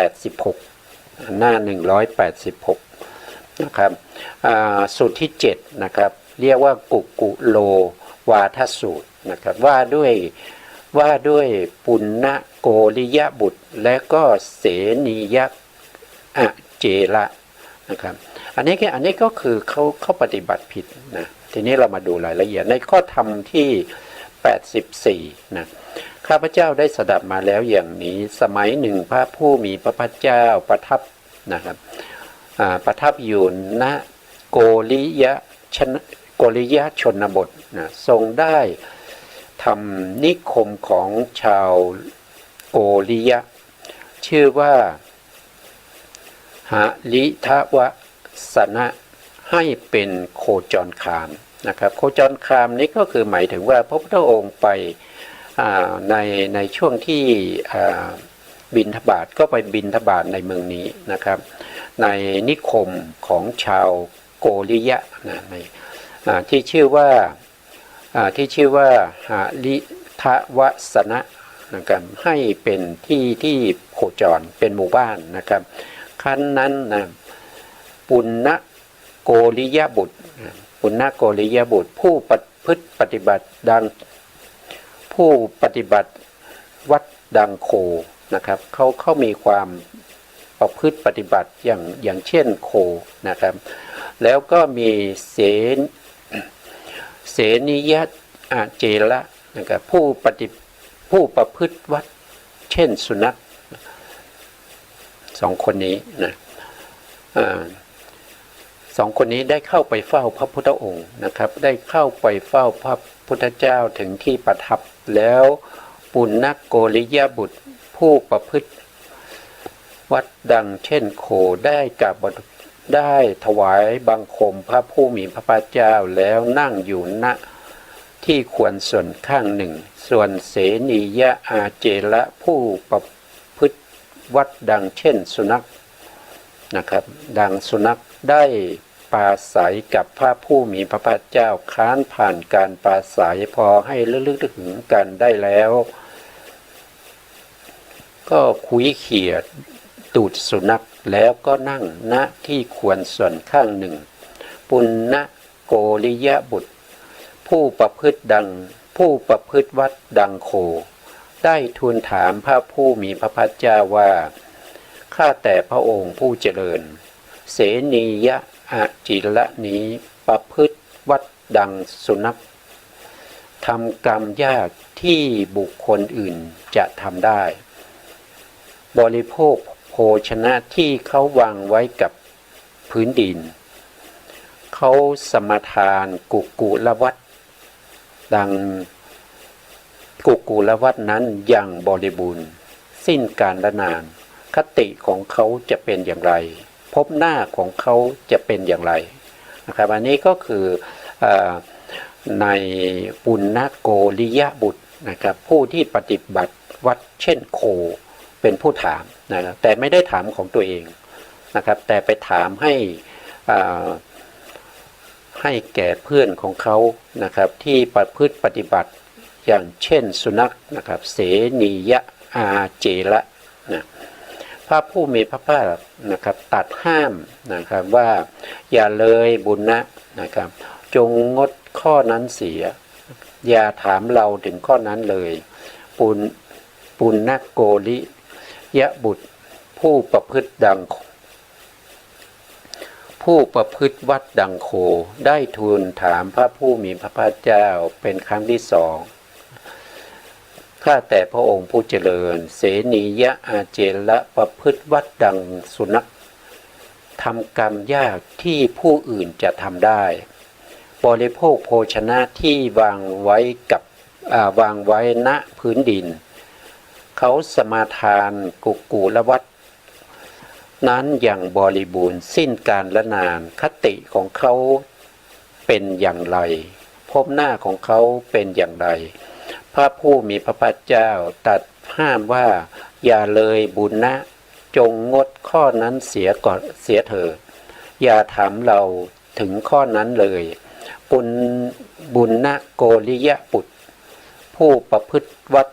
186หน้า186นะครับสูตรที่7นะครับเรียกว่ากุกุโลวาทสูตรนะครับว่าด้วยปุณณโกริยบุตรและก็เสนียะเจระนะครับอันนี้ก็คือเขาปฏิบัติผิดนะทีนี้เรามาดูรายละเอียดในข้อธรรมที่84นะข้าพเจ้าได้สดับมาแล้วอย่างนี้สมัยหนึ่งพระผู้มีพระภาคเจ้าประทับนะครับประทับอยู่ณโกริยชนบทนะทรงได้ทำนิคมของชาวโกริยะชื่อว่าหลิทวสนะให้เป็นโคจรคามนะครับโคจรคามนี้ก็คือหมายถึงว่าพระพุทธองค์ไปในช่วงที่ บิณฑบาตก็ไปบิณฑบาตในเมืองนี้นะครับในนิคมของชาวโกริยะนะในที่ชื่อว่าหาลิทวสนะนะครับให้เป็นที่โคจรเป็นหมู่บ้านนะครับครั้นนั้นนะปุณณโกริยบุตรผู้ประพฤติปฏิบัติดังผู้ปฏิบัติวัดดังโคนะครับเขามีความประพฤติปฏิบัติอย่างเช่นโคนะครับแล้วก็มีเสนิยะเจระนะครับผู้ประพฤติวัดเช่นสุนัขสองคนนี้นะสองคนนี้ได้เข้าไปเฝ้าพระพุทธองค์นะครับได้เข้าไปเฝ้าพระพุทธเจ้าถึงที่ประทับแล้วปุณณโกริยบุตรผู้ประพฤติวัดดังเช่นโคได้ถวายบังคมพระผู้มีพระภาคเจ้าแล้วนั่งอยู่ณที่ควรส่วนข้างหนึ่งส่วนเสนียะอาเจระผู้ประพฤติวัดดังเช่นสุนัขนะครับดังสุนัขได้ปราศัยกับพระผู้มีพระภาคเจ้าค้านผ่านการปราศัยพอให้ลึกถึงกันได้แล้วก็คุยเขี่ยตูดสุนัขแล้วก็นั่งณที่ควรส่วนข้างหนึ่งปุณณโกริยบุตรผู้ประพฤติวัดดังโคได้ทูลถามพระผู้มีพระภาคเจ้าว่าข้าแต่พระองค์ผู้เจริญเสนียะอาจิระนี้ประพฤติวัดดังสุนัขทำกรรมยากที่บุคคลอื่นจะทำได้บริโภคโภชนะที่เขาวางไว้กับพื้นดินเขาสมทานกุลวัฏดังกุลวัฏนั้นอย่างบริบูรณ์สิ้นกาลนานคติของเขาจะเป็นอย่างไรพบหน้าของเขาจะเป็นอย่างไรนะครับอันนี้ก็คือในปุณณโกริยบุตรนะครับผู้ที่ปฏิบัติวัดเช่นโคเป็นผู้ถามนะครับแต่ไม่ได้ถามของตัวเองนะครับแต่ไปถามให้แก่เพื่อนของเขานะครับที่ประพฤติปฏิบัติอย่างเช่นสุนัขนะครับเสนียะอาเจระนะพระผู้มีพระภาคนะครับตัดห้ามนะครับว่าอย่าเลยบุญนะครับจงงดข้อนั้นเสียอย่าถามเราถึงข้อนั้นเลยปุณณโกริยบุตรผู้ประพฤติวัดดังโคได้ทูลถามพระผู้มีพระภาคเจ้าเป็นครั้งที่สองข้าแต่พระองค์ผู้เจริญเสนียะอาเจระประพฤติวัดดังสุนัขทำกรรมยากที่ผู้อื่นจะทำได้บริโภคโภชนะที่วางไว้ณพื้นดินเขาสมาทานกุลวัฏนั้นอย่างบริบูรณ์สิ้นกาลและนานคติของเขาเป็นอย่างไรพบหน้าของเขาเป็นอย่างไรพระผู้มีพระภาคเจ้าตรัสห้ามว่าอย่าเลยบุญนะจงงดข้อนั้นเสียเถิดอย่าถามเราถึงข้อนั้นเลยบุญนะโกริยบุตรผู้ประพฤติวัด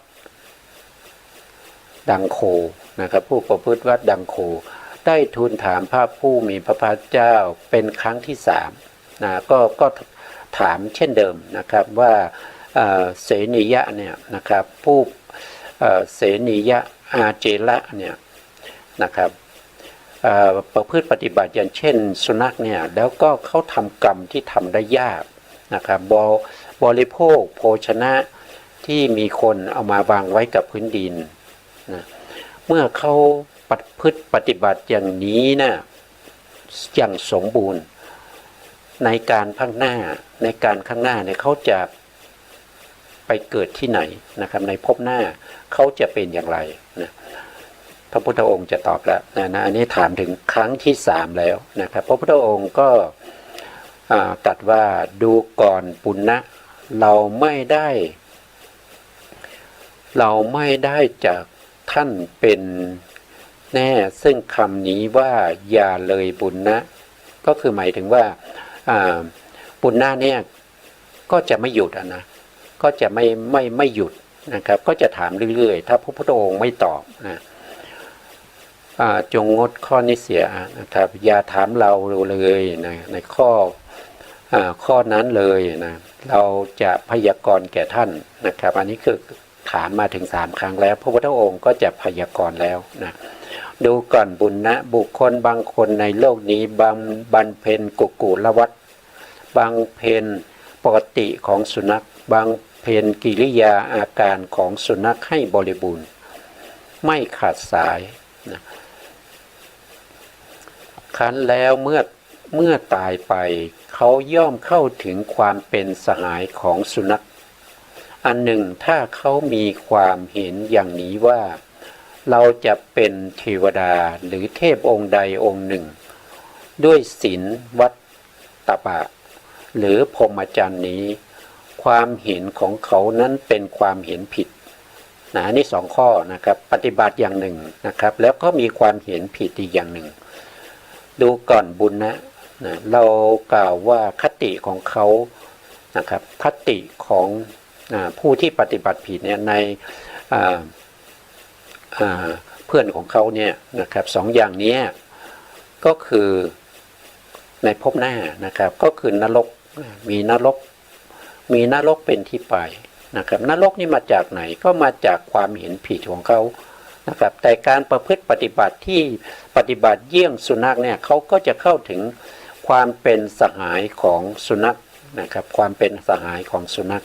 ดังโคนะครับผู้ประพฤติวัดดังโคได้ทูลถามพระผู้มีพระภาคเจ้าเป็นครั้งที่สามนะก็ถามเช่นเดิมนะครับว่าเสนียะเนี่ยนะครับผู้เสนียะอาเจระเนี่ยนะครับประพฤติปฏิบัติอย่างเช่นสุนัขเนี่ยแล้วก็เขาทำกรรมที่ทำได้ยากนะครับบริโภคโภชนะที่มีคนเอามาวางไว้กับพื้นดินนะเมื่อเขาประพฤติปฏิบัติอย่างนี้นะอย่างสมบูรณ์ในการข้างหน้าเนี่ยเขาจะไปเกิดที่ไหนนะครับในภพหน้าเขาจะเป็นอย่างไรนะพระพุทธองค์จะตอบแล้วนะอันนี้ถามถึงครั้งที่สามแล้วนะครับพระพุทธองค์ก็ตรัสว่าดูก่อนปุณณะเราไม่ได้จาก ท่านเป็นแน่ซึ่งคำนี้ว่าอย่าเลยบุญนะก็คือหมายถึงว่าบุญนะเนี่ยก็จะไม่หยุดนะก็จะไม่หยุดนะครับก็จะถามเรื่อยๆถ้าพระพุทธองค์ไม่ตอบนะจงงดข้อนี้เสียนะครับอย่าถามเราเลยนะในข้อนั้นเลยนะเราจะพยากรณ์แก่ท่านนะครับอันนี้คือถามมาถึง3 ครั้งแล้วพระพุทธองค์ก็จะพยากรณ์แล้วนะดูก่อนบุญนะบุคคลบางคนในโลกนี้บำเพ็ญกุลวัฏบางเพ็ญปกติของสุนัขบางเพ็ญกิริยาอาการของสุนัขให้บริบูรณ์ไม่ขาดสายนะครั้นแล้วเมื่อตายไปเขาย่อมเข้าถึงความเป็นสหายของสุนัขอันหนึ่งถ้าเขามีความเห็นอย่างนี้ว่าเราจะเป็นเทวดาหรือเทพองค์ใดองค์หนึ่งด้วยศีลวัตตบะหรือพรหมจรรย์นี้ความเห็นของเขานั้นเป็นความเห็นผิดนะนี่2 ข้อนะครับปฏิบัติอย่างหนึ่งนะครับแล้วก็มีความเห็นผิดอีกอย่างหนึ่งดูก่อนบุญนะเรากล่าวว่าคติของเขานะครับคติของผู้ที่ปฏิบัติผิดเนี่ยในเพื่อนของเขาเนี่ยนะครับ2 อย่างนี้ก็คือในภพหน้านะครับก็คือนรกมีนรกเป็นที่ไปนะครับนรกนี่มาจากไหนก็มาจากความเห็นผิดของเขานะครับแต่การประพฤติปฏิบัติที่ปฏิบัติเยี่ยงสุนัขเนี่ยเขาก็จะเข้าถึงความเป็นสหายของสุนัขนะครับความเป็นสหายของสุนัข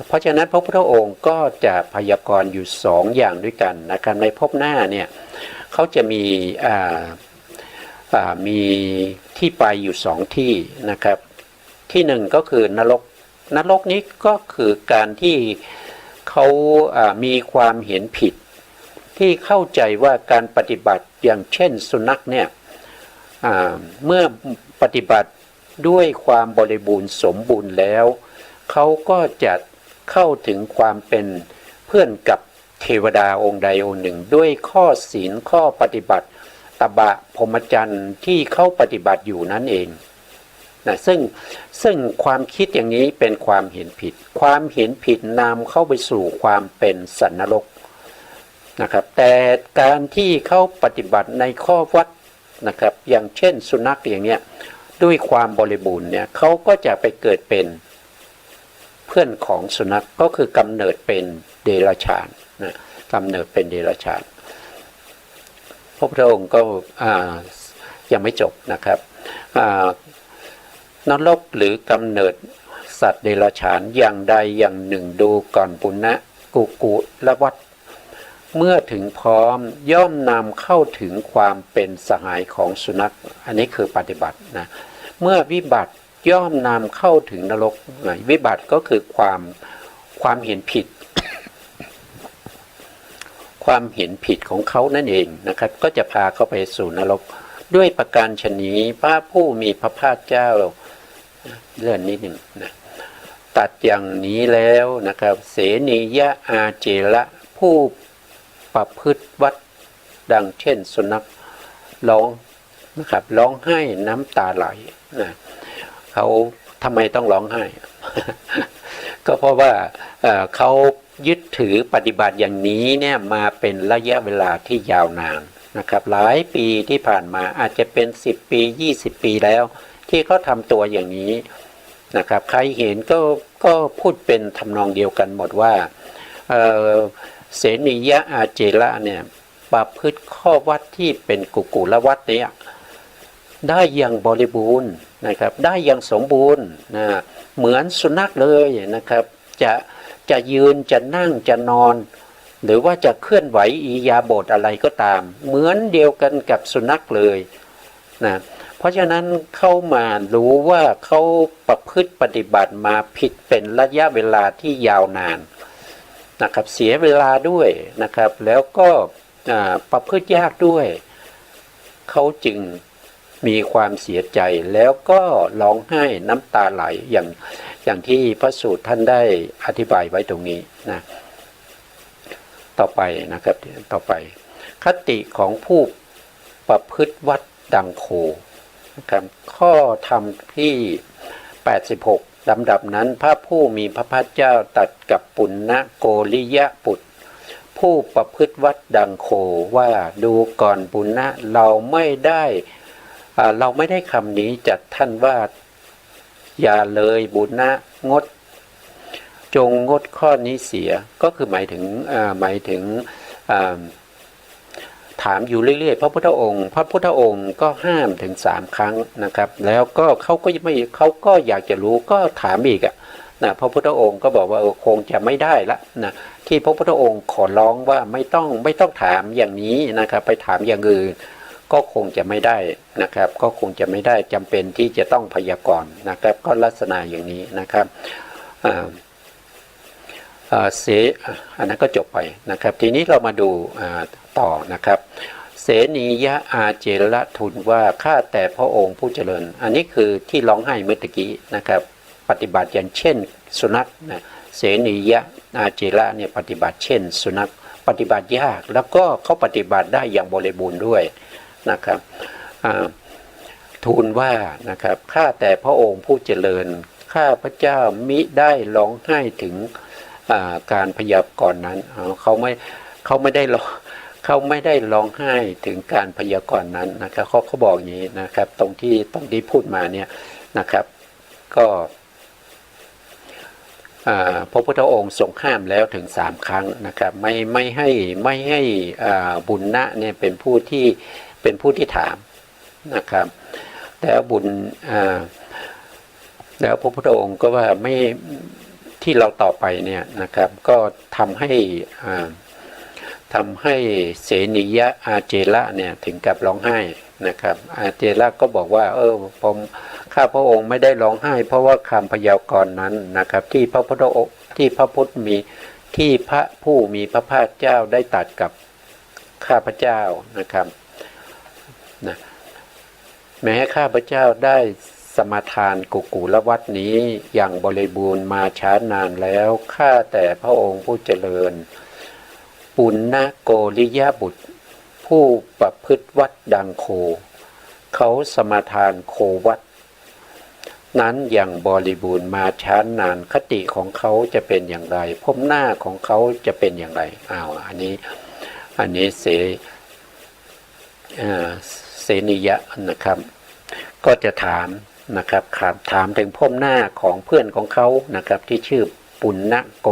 เพราะฉะนั้นพระพุทธองค์ก็จะพยากรณ์อยู่2 อย่างด้วยกันนะครับในภพหน้าเนี่ยเขาจะมีที่ไปอยู่2 ที่นะครับที่1ก็คือนรกนี้ก็คือการที่เขามีความเห็นผิดที่เข้าใจว่าการปฏิบัติอย่างเช่นสุนัขเนี่ยเมื่อปฏิบัติด้วยความบริบูรณ์สมบูรณ์แล้วเขาก็จะเข้าถึงความเป็นเพื่อนกับเทวดาองค์ใดองค์หนึ่งด้วยข้อศีลข้อปฏิบัติตบะพรหมจรรย์ที่เขาปฏิบัติอยู่นั่นเองนะซึ่งความคิดอย่างนี้เป็นความเห็นผิดความเห็นผิดนำเข้าไปสู่ความเป็นสัตว์นรกนะครับแต่การที่เขาปฏิบัติในข้อวัดนะครับอย่างเช่นสุนัขอย่างเนี้ยด้วยความบริบูรณ์เนี่ยเขาก็จะไปเกิดเป็นเพื่อนของสุนัขก็คือกำเนิดเป็นเดรัจฉานนะกำเนิดเป็นเดรัจฉานพระพุทธองค์ก็ยังไม่จบนะครับนรกหรือกำเนิดสัตว์เดรัจฉานอย่างใดอย่างหนึ่งดูก่อนปุณณะกุลวัฏเมื่อถึงพร้อมย่อมนำเข้าถึงความเป็นสหายของสุนัขอันนี้คือปฏิบัตินะเมื่อวิบัติย่อมนำเข้าถึงนรกวิบัติก็คือความเห็นผิด ความเห็นผิดของเขานั่นเองนะครับก็จะพาเข้าไปสู่นรกด้วยประการฉะนี้พระผู้มีพระภาคเจ้าเลื่อนนิดหนึ่งนะตัดอย่างนี้แล้วนะครับเสนียะอาเจระผู้ประพฤติวัดดังเช่นสุนัขร้องนะครับร้องไห้น้ำตาไหลนะเขาทำไมต้องร้องไห้ ก็เพราะว่าเขายึดถือปฏิบัติอย่างนี้เนี่ยมาเป็นระยะเวลาที่ยาวนานนะครับหลายปีที่ผ่านมาอาจจะเป็น10 ปี20 ปีแล้วที่เขาทำตัวอย่างนี้นะครับใครเห็นก็พูดเป็นทำนองเดียวกันหมดว่าเสนียะอาเจระเนี่ยประพฤติข้อวัดที่เป็นกุลวัฏเนี่ยได้อย่างบริบูรณ์นะครับได้อย่างสมบูรณ์นะเหมือนสุนัขเลยนะครับจะยืนจะนั่งจะนอนหรือว่าจะเคลื่อนไหวอิริยาบถอะไรก็ตามเหมือนเดียวกันกับสุนัขเลยนะเพราะฉะนั้นเข้ามารู้ว่าเขาประพฤติปฏิบัติมาผิดเป็นระยะเวลาที่ยาวนานนะครับเสียเวลาด้วยนะครับแล้วก็ประพฤติยากด้วยเขาจึงมีความเสียใจแล้วก็ร้องไห้น้ำตาไหลอย่างที่พระสูตรท่านได้อธิบายไว้ตรงนี้นะ ต่อไปนะครับต่อไปคติของผู้ประพฤติวัดดังโคนะครับข้อธรรมที่86ลำดับนั้นพระผู้มีพระภาคเจ้าตรัสกับปุณณโกริยะบุตรผู้ประพฤติวัดดังโคว่าดูก่อนปุณณะเราไม่ได้คำนี้จัดท่านว่าอย่าเลยปุณณะจงงดข้อนี้เสียก็คือหมายถึงถามอยู่เรื่อยๆพระพุทธองค์ก็ห้ามถึง3ครั้งนะครับแล้วก็เขาก็อยากจะรู้ก็ถามอีกนะพระพุทธองค์ก็บอกว่าคงจะไม่ได้ละนะที่พระพุทธองค์ขอร้องว่าไม่ต้องถามอย่างนี้นะครับไปถามอย่างอื่นก็คงจะไม่ได้นะครับก็คงจะไม่ได้จำเป็นที่จะต้องพยากรณ์นะครับก็ลักษณะอย่างนี้นะครับอันนั้นก็จบไปนะครับทีนี้เรามาดูต่อนะครับเสนียะอาเจระทูลว่าข้าแต่พระองค์ผู้เจริญอันนี้คือที่ร้องไห้เมื่อกี้นะครับปฏิบัติอย่างเช่นสุนัขนะเสนียะอาเจระเนี่ยปฏิบัติเช่นสุนัขปฏิบัติยากแล้วก็เขาปฏิบัติได้อย่างบริบูรณ์ด้วยนะครับทูลว่านะครับข้าแต่พระองค์ผู้เจริญข้าพระเจ้ามิได้ร้องไห้ถึงการพยากรณ์นั้นเขาไม่ได้ร้องไห้ถึงการพยากรณ์นั้นนะครับเขาบอกอย่างนี้นะครับตรงที่พูดมาเนี่ยนะครับก็พระพุทธองค์ทรงห้ามแล้วถึง3ครั้งนะครับไม่ให้บุญนะเนี่ยเป็นผู้ที่ถามนะครับแล้วแล้วพระพุทธองค์ก็ว่าไม่ที่เราต่อไปเนี่ยนะครับก็ทำให้เสนียะอาเจระเนี่ยถึงกับร้องไห้นะครับอาเจระก็บอกว่าข้าพระองค์ไม่ได้ร้องไห้เพราะว่าคำพยากรณ์นั้นนะครับที่พระพุทธมีที่พระผู้มีพระภาคเจ้าได้ตรัสกับข้าพเจ้านะครับนะแม้ข้าพเจ้าได้สมาทานกุกูลวัดนี้อย่างบริบูรณ์มาช้านานแล้วข้าแต่พระองค์ผู้เจริญปุณณโกริยบุตรผู้ประพฤติวัดดังโคเขาสมาทานโควัดนั้นอย่างบริบูรณ์มาช้านานคติของเขาจะเป็นอย่างไรภพหน้าของเขาจะเป็นอย่างไรอันนี้เสนิยะนะครับก็จะถามนะครับถามถึงภพหน้าของเพื่อนของเขานะครับที่ชื่อปุณณโก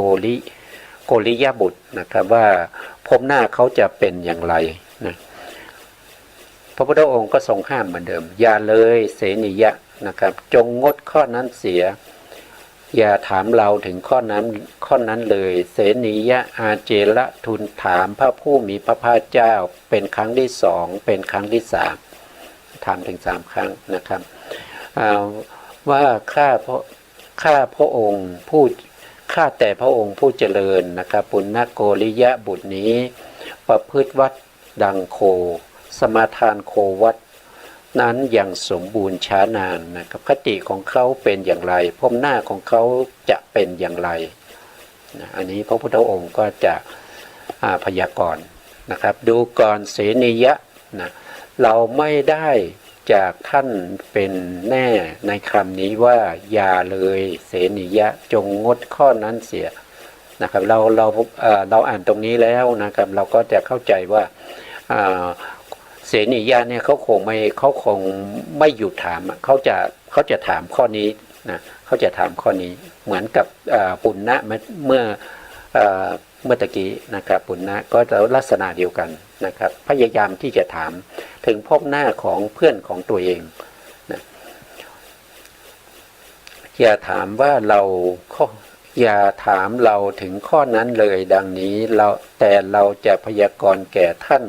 ริยบุตรนะครับว่าภพหน้าเขาจะเป็นอย่างไรนะพระพุทธองค์ก็ทรงห้ามเหมือนเดิมอย่าเลยเสนิยะนะครับจงงดข้อนั้นเสียอย่าถามเราถึงข้อนั้นเลยเสนิยะอาเจระทูลถามพระผู้มีพระภาคเจ้าเป็นครั้งที่2เป็นครั้งที่3ถามถึง3ครั้งนะครับว่าข้าพระองค์ข้าแต่พระองค์ผู้เจริญนะครับปุณณโกริยะบุตรนี้ประพฤติวัดดังโคสมาทานโควัดนั้นอย่างสมบูรณ์ช้านานนะครับคติของเขาเป็นอย่างไรภพหน้าของเขาจะเป็นอย่างไรอันนี้พระพุทธองค์ก็จะพยากรณ์นะครับดูก่อนเสนิยะนะเราไม่ได้จากท่านเป็นแน่ในคำนี้ว่าอย่าเลยเสนิยะจงงดข้อนั้นเสียนะครับเราอ่านตรงนี้แล้วนะครับเราก็จะเข้าใจว่าเสนิยะเนี่ยเขาคงไม่หยุดถามเขาจะถามข้อนี้นะเขาจะถามข้อนี้เหมือนกับปุณณะเมื่อตะกี้นะครับปุณณะก็จะลักษณะเดียวกันนะครับพยายามที่จะถามถึงภพหน้าของเพื่อนของตัวเองนะอย่าถามเราถึงข้อนั้นเลยดังนี้แต่เราจะพยากรณ์แก่ท่าน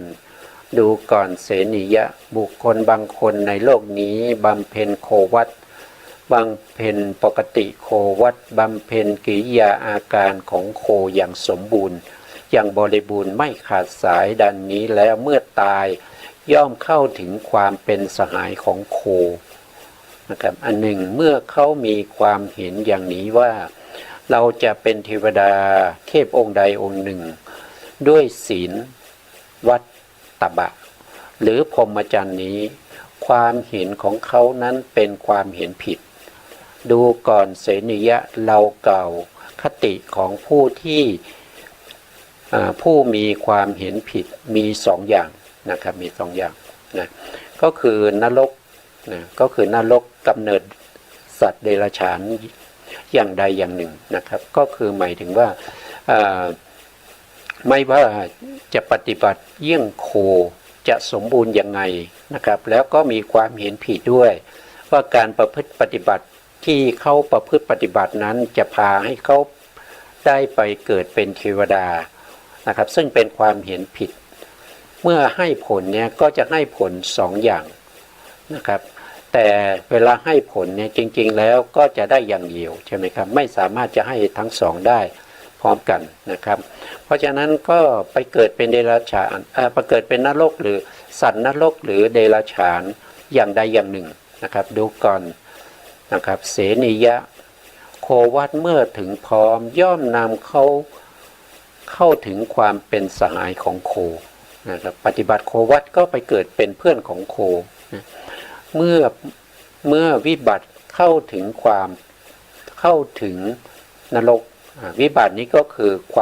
ดูก่อนเสนิยะบุคคลบางคนในโลกนี้บำเพ็ญโควัดบำเพ็ญปกติโควัดบำเพ็ญกิริยาอาการของโคอย่างสมบูรณ์อย่างบริบูรณ์ไม่ขาดสายดังนี้แล้วเมื่อตายย่อมเข้าถึงความเป็นสหายของโคนะครับอันหนึ่งเมื่อเขามีความเห็นอย่างนี้ว่าเราจะเป็นเทวดาเทพองค์ใดองค์หนึ่ง ด้วยศีลวัตตบะหรือพรหมจรรย์นี้ความเห็นของเขานั้นเป็นความเห็นผิดดูก่อนเสนิยะเราเก่าคติของผู้ที่ผู้มีความเห็นผิดมีสองอย่างนะครับมีสองอย่างนะก็คือนรกนะก็คือนรกกำเนิดสัตว์เดรัจฉานอย่างใดอย่างหนึ่งนะครับก็คือหมายถึงว่าไม่ว่าจะปฏิบัติเยี่ยงโคจะสมบูรณ์ยังไงนะครับแล้วก็มีความเห็นผิดด้วยว่าการประพฤติปฏิบัติที่เขาประพฤติปฏิบัตินั้นจะพาให้เขาได้ไปเกิดเป็นเทวดานะครับซึ่งเป็นความเห็นผิดเมื่อให้ผลเนี่ยก็จะให้ผลสองอย่างนะครับแต่เวลาให้ผลเนี่ยจริงๆแล้วก็จะได้อย่างเดียวใช่ไหมครับไม่สามารถจะให้ทั้งสองได้พร้อมกันนะครับเพราะฉะนั้นก็ไปเกิดเป็นเดรัจฉานไปเกิดเป็นนรกหรือสัตว์นรกหรือเดรัจฉานอย่างใดอย่างหนึ่งนะครับดูก่อนนะครับเสนิยะโควัตเมื่อถึงพร้อมย่อมนำเข้าถึงความเป็นสหายของโคนะครับปฏิบัติโควัตก็ไปเกิดเป็นเพื่อนของโคนะเมื่อวิบัติเข้าถึงนรกวิบัตินี้ก็คือค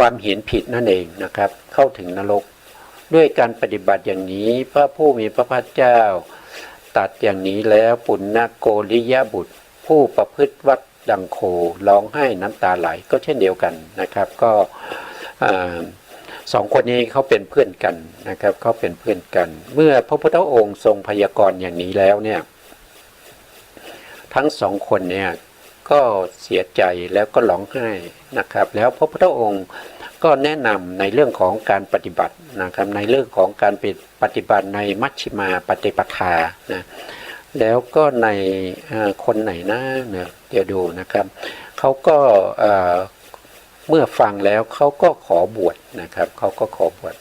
วามเห็นผิดนั่นเองนะครับเข้าถึงนรกด้วยการปฏิบัติอย่างนี้พระผู้มีพระภาคเจ้าตัดอย่างนี้แล้วปุณณโกริยบุตรผู้ประพฤติวัดดังโคร้องไห้น้ำตาไหลก็เช่นเดียวกันนะครับก็สองคนนี้เขาเป็นเพื่อนกันนะครับเขาเป็นเพื่อนกันเมื่อพระพุทธองค์ทรงพยากรณ์อย่างนี้แล้วเนี่ยทั้งสองคนเนี่ยก็เสียใจแล้วก็ร้องไห้นะครับแล้วพระพุทธองค์ก็แนะนำในเรื่องของการปฏิบัตินะครับในเรื่องของการปฏิบัติในมัชฌิมาปฏิปทานะแล้วก็ในคนไหนนะเนี่ยเดี๋ยวดูนะครับเขาก็เมื่อฟังแล้วเขาก็ขอบวชนะครับเขาก็ขอบวช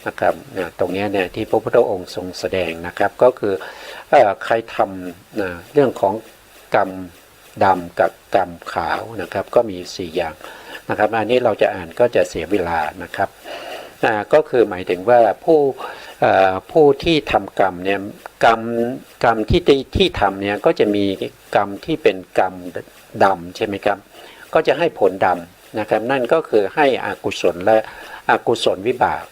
นะครับตรงนี้เนี่ยที่พระพุทธองค์ทรงแสดงนะครับก็คือใครทำเรื่องของกรรมดำกับกรรมขาวนะครับก็มี4อย่างนะครับอันนี้เราจะอ่านก็จะเสียเวลานะครับก็คือหมายถึงว่าผู้ที่ทำกรรมเนี่ยกรรมที่ทำเนี่ยก็จะมีกรรมที่เป็นกรรมดำใช่ไหมครับก็จะให้ผลดำนะครับนั่นก็คือให้อกุศลและอกุศลวิบาก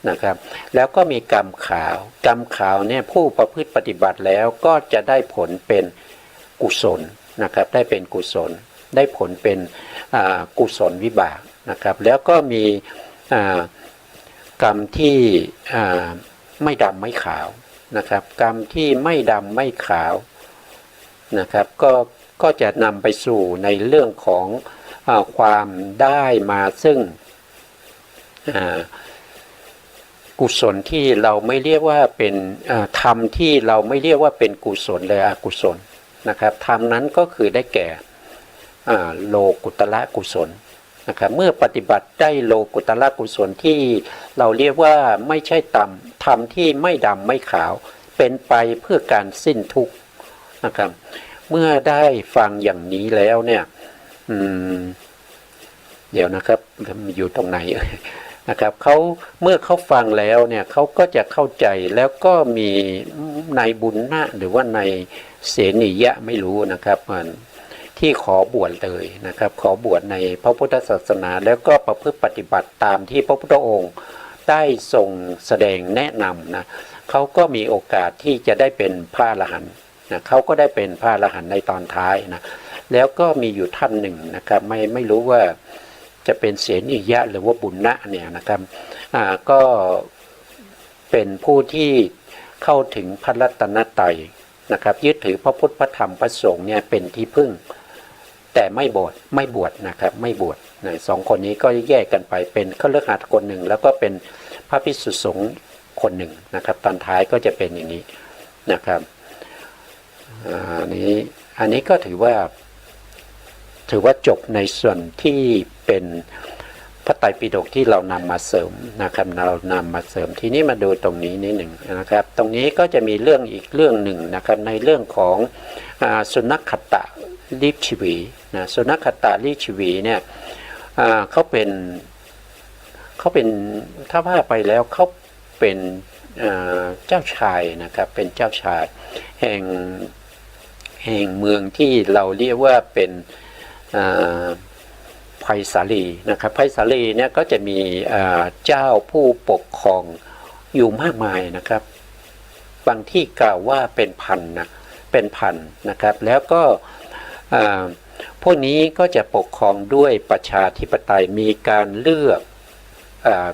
นะครับแล้วก็มีกรรมขาวเนี่ยผู้ประพฤติปฏิบัติแล้วก็จะได้ผลเป็นกุศลนะครับได้เป็นกุศลได้ผลเป็นกุศลวิบากนะครับแล้วก็มีกรรมที่ไม่ดำไม่ขาวนะครับกรรมที่ไม่ดำไม่ขาวนะครับก็จะนำไปสู่ในเรื่องของความได้มาซึ่งกุศลที่เราไม่เรียกว่าเป็นธรรมที่เราไม่เรียกว่าเป็นกุศลเลยอกุศลนะครับธรรมนั้นก็คือได้แก่โลกุตระกุศลนะครับเมื่อปฏิบัติได้โลกุตระกุศลที่เราเรียกว่าไม่ใช่ธรรมที่ไม่ดำไม่ขาวเป็นไปเพื่อการสิ้นทุกข์นะครับเมื่อได้ฟังอย่างนี้แล้วเนี่ยเดี๋ยวนะครับอยู่ตรงไหนนะครับเมื่อเขาฟังแล้วเนี่ยเขาก็จะเข้าใจแล้วก็มีในบุญนะหรือว่าในเสนิยะไม่รู้นะครับที่ขอบวชเลยนะครับขอบวชในพระพุทธศาสนาแล้วก็ประพฤติปฏิบัติตามที่พระพุทธองค์ได้ทรงแสดงแนะนำนะเขาก็มีโอกาสที่จะได้เป็นพระอรหันต์นะเขาก็ได้เป็นพระอรหันต์ในตอนท้ายนะแล้วก็มีอยู่ท่านหนึ่งนะครับไม่รู้ว่าจะเป็นเสนิยะหรือว่าบุญนะเนี่ยนะครับก็เป็นผู้ที่เข้าถึงพระรัตนตรัยนะครับยึดถือพระพุทธพระธรรมพระสงฆ์เนี่ยเป็นที่พึ่งแต่ไม่บวชนะครับไม่บวชนะสองคนนี้ก็แยกกันไปเป็นฆราวาสคนหนึ่งแล้วก็เป็นพระภิกษุสงฆ์คนหนึ่งนะครับตอนท้ายก็จะเป็นอย่างนี้นะครับอันนี้ก็ถือว่าจบในส่วนที่เป็นพระไตรปิฎกที่เรานำมาเสริมนะครับเรานำมาเสริมทีนี้มาดูตรงนี้นิดหนึ่งนะครับตรงนี้ก็จะมีเรื่องอีกเรื่องหนึ่งนะครับในเรื่องของสุนัขขตะลิชวีนะสุนัขขตะลิชวีเนี่ยเขาเป็น เขาเป็นถ้าว่าไปแล้วเขาเป็นเจ้าชายนะครับเป็นเจ้าชายแห่งเมืองที่เราเรียกว่าเป็นไผ่สาลีนะครับไผ่สาลีเนี่ยก็จะมีเจ้าผู้ปกครองอยู่มากมายนะครับบางที่กล่าวว่าเป็นพันนะครับแล้วก็พวกนี้ก็จะปกครองด้วยประชาธิปไตยมีการเลือก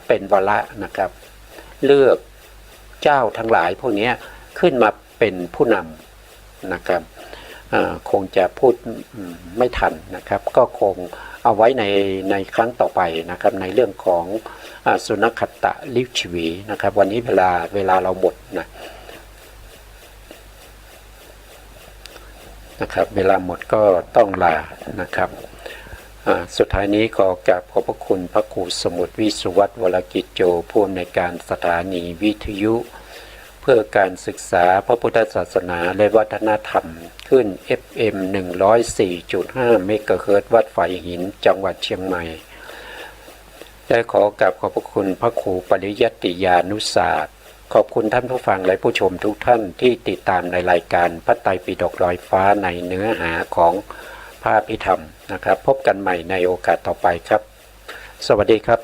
เป็นวาระนะครับเลือกเจ้าทั้งหลายพวกนี้ขึ้นมาเป็นผู้นำนะครับคงจะพูดไม่ทันนะครับก็คงเอาไว้ในครั้งต่อไปนะครับในเรื่องของสุนขตลิวชีวีนะครับวันนี้เวลาเราหมดนะครับเวลาหมดก็ต้องลานะครับสุดท้ายนี้ขอกราบขอบพระคุณพระครูสมุทรวิสุวัตรวรกิจโจผู้อำนวยการสถานีวิทยุเพื่อการศึกษาพระพุทธศาสนาและวัฒนธรรมขึ้น FM 104.5 เมกะเฮิรตซ์วัดไฝหินจังหวัดเชียงใหม่และขอกราบขอบพระคุณพระครูปริยัติยานุศาสตร์ขอบคุณท่านผู้ฟังและผู้ชมทุกท่านที่ติดตามในรายการพระไตรปิฎกลอยฟ้าในเนื้อหาของพระอภิธรรมนะครับพบกันใหม่ในโอกาสต่อไปครับสวัสดีครับ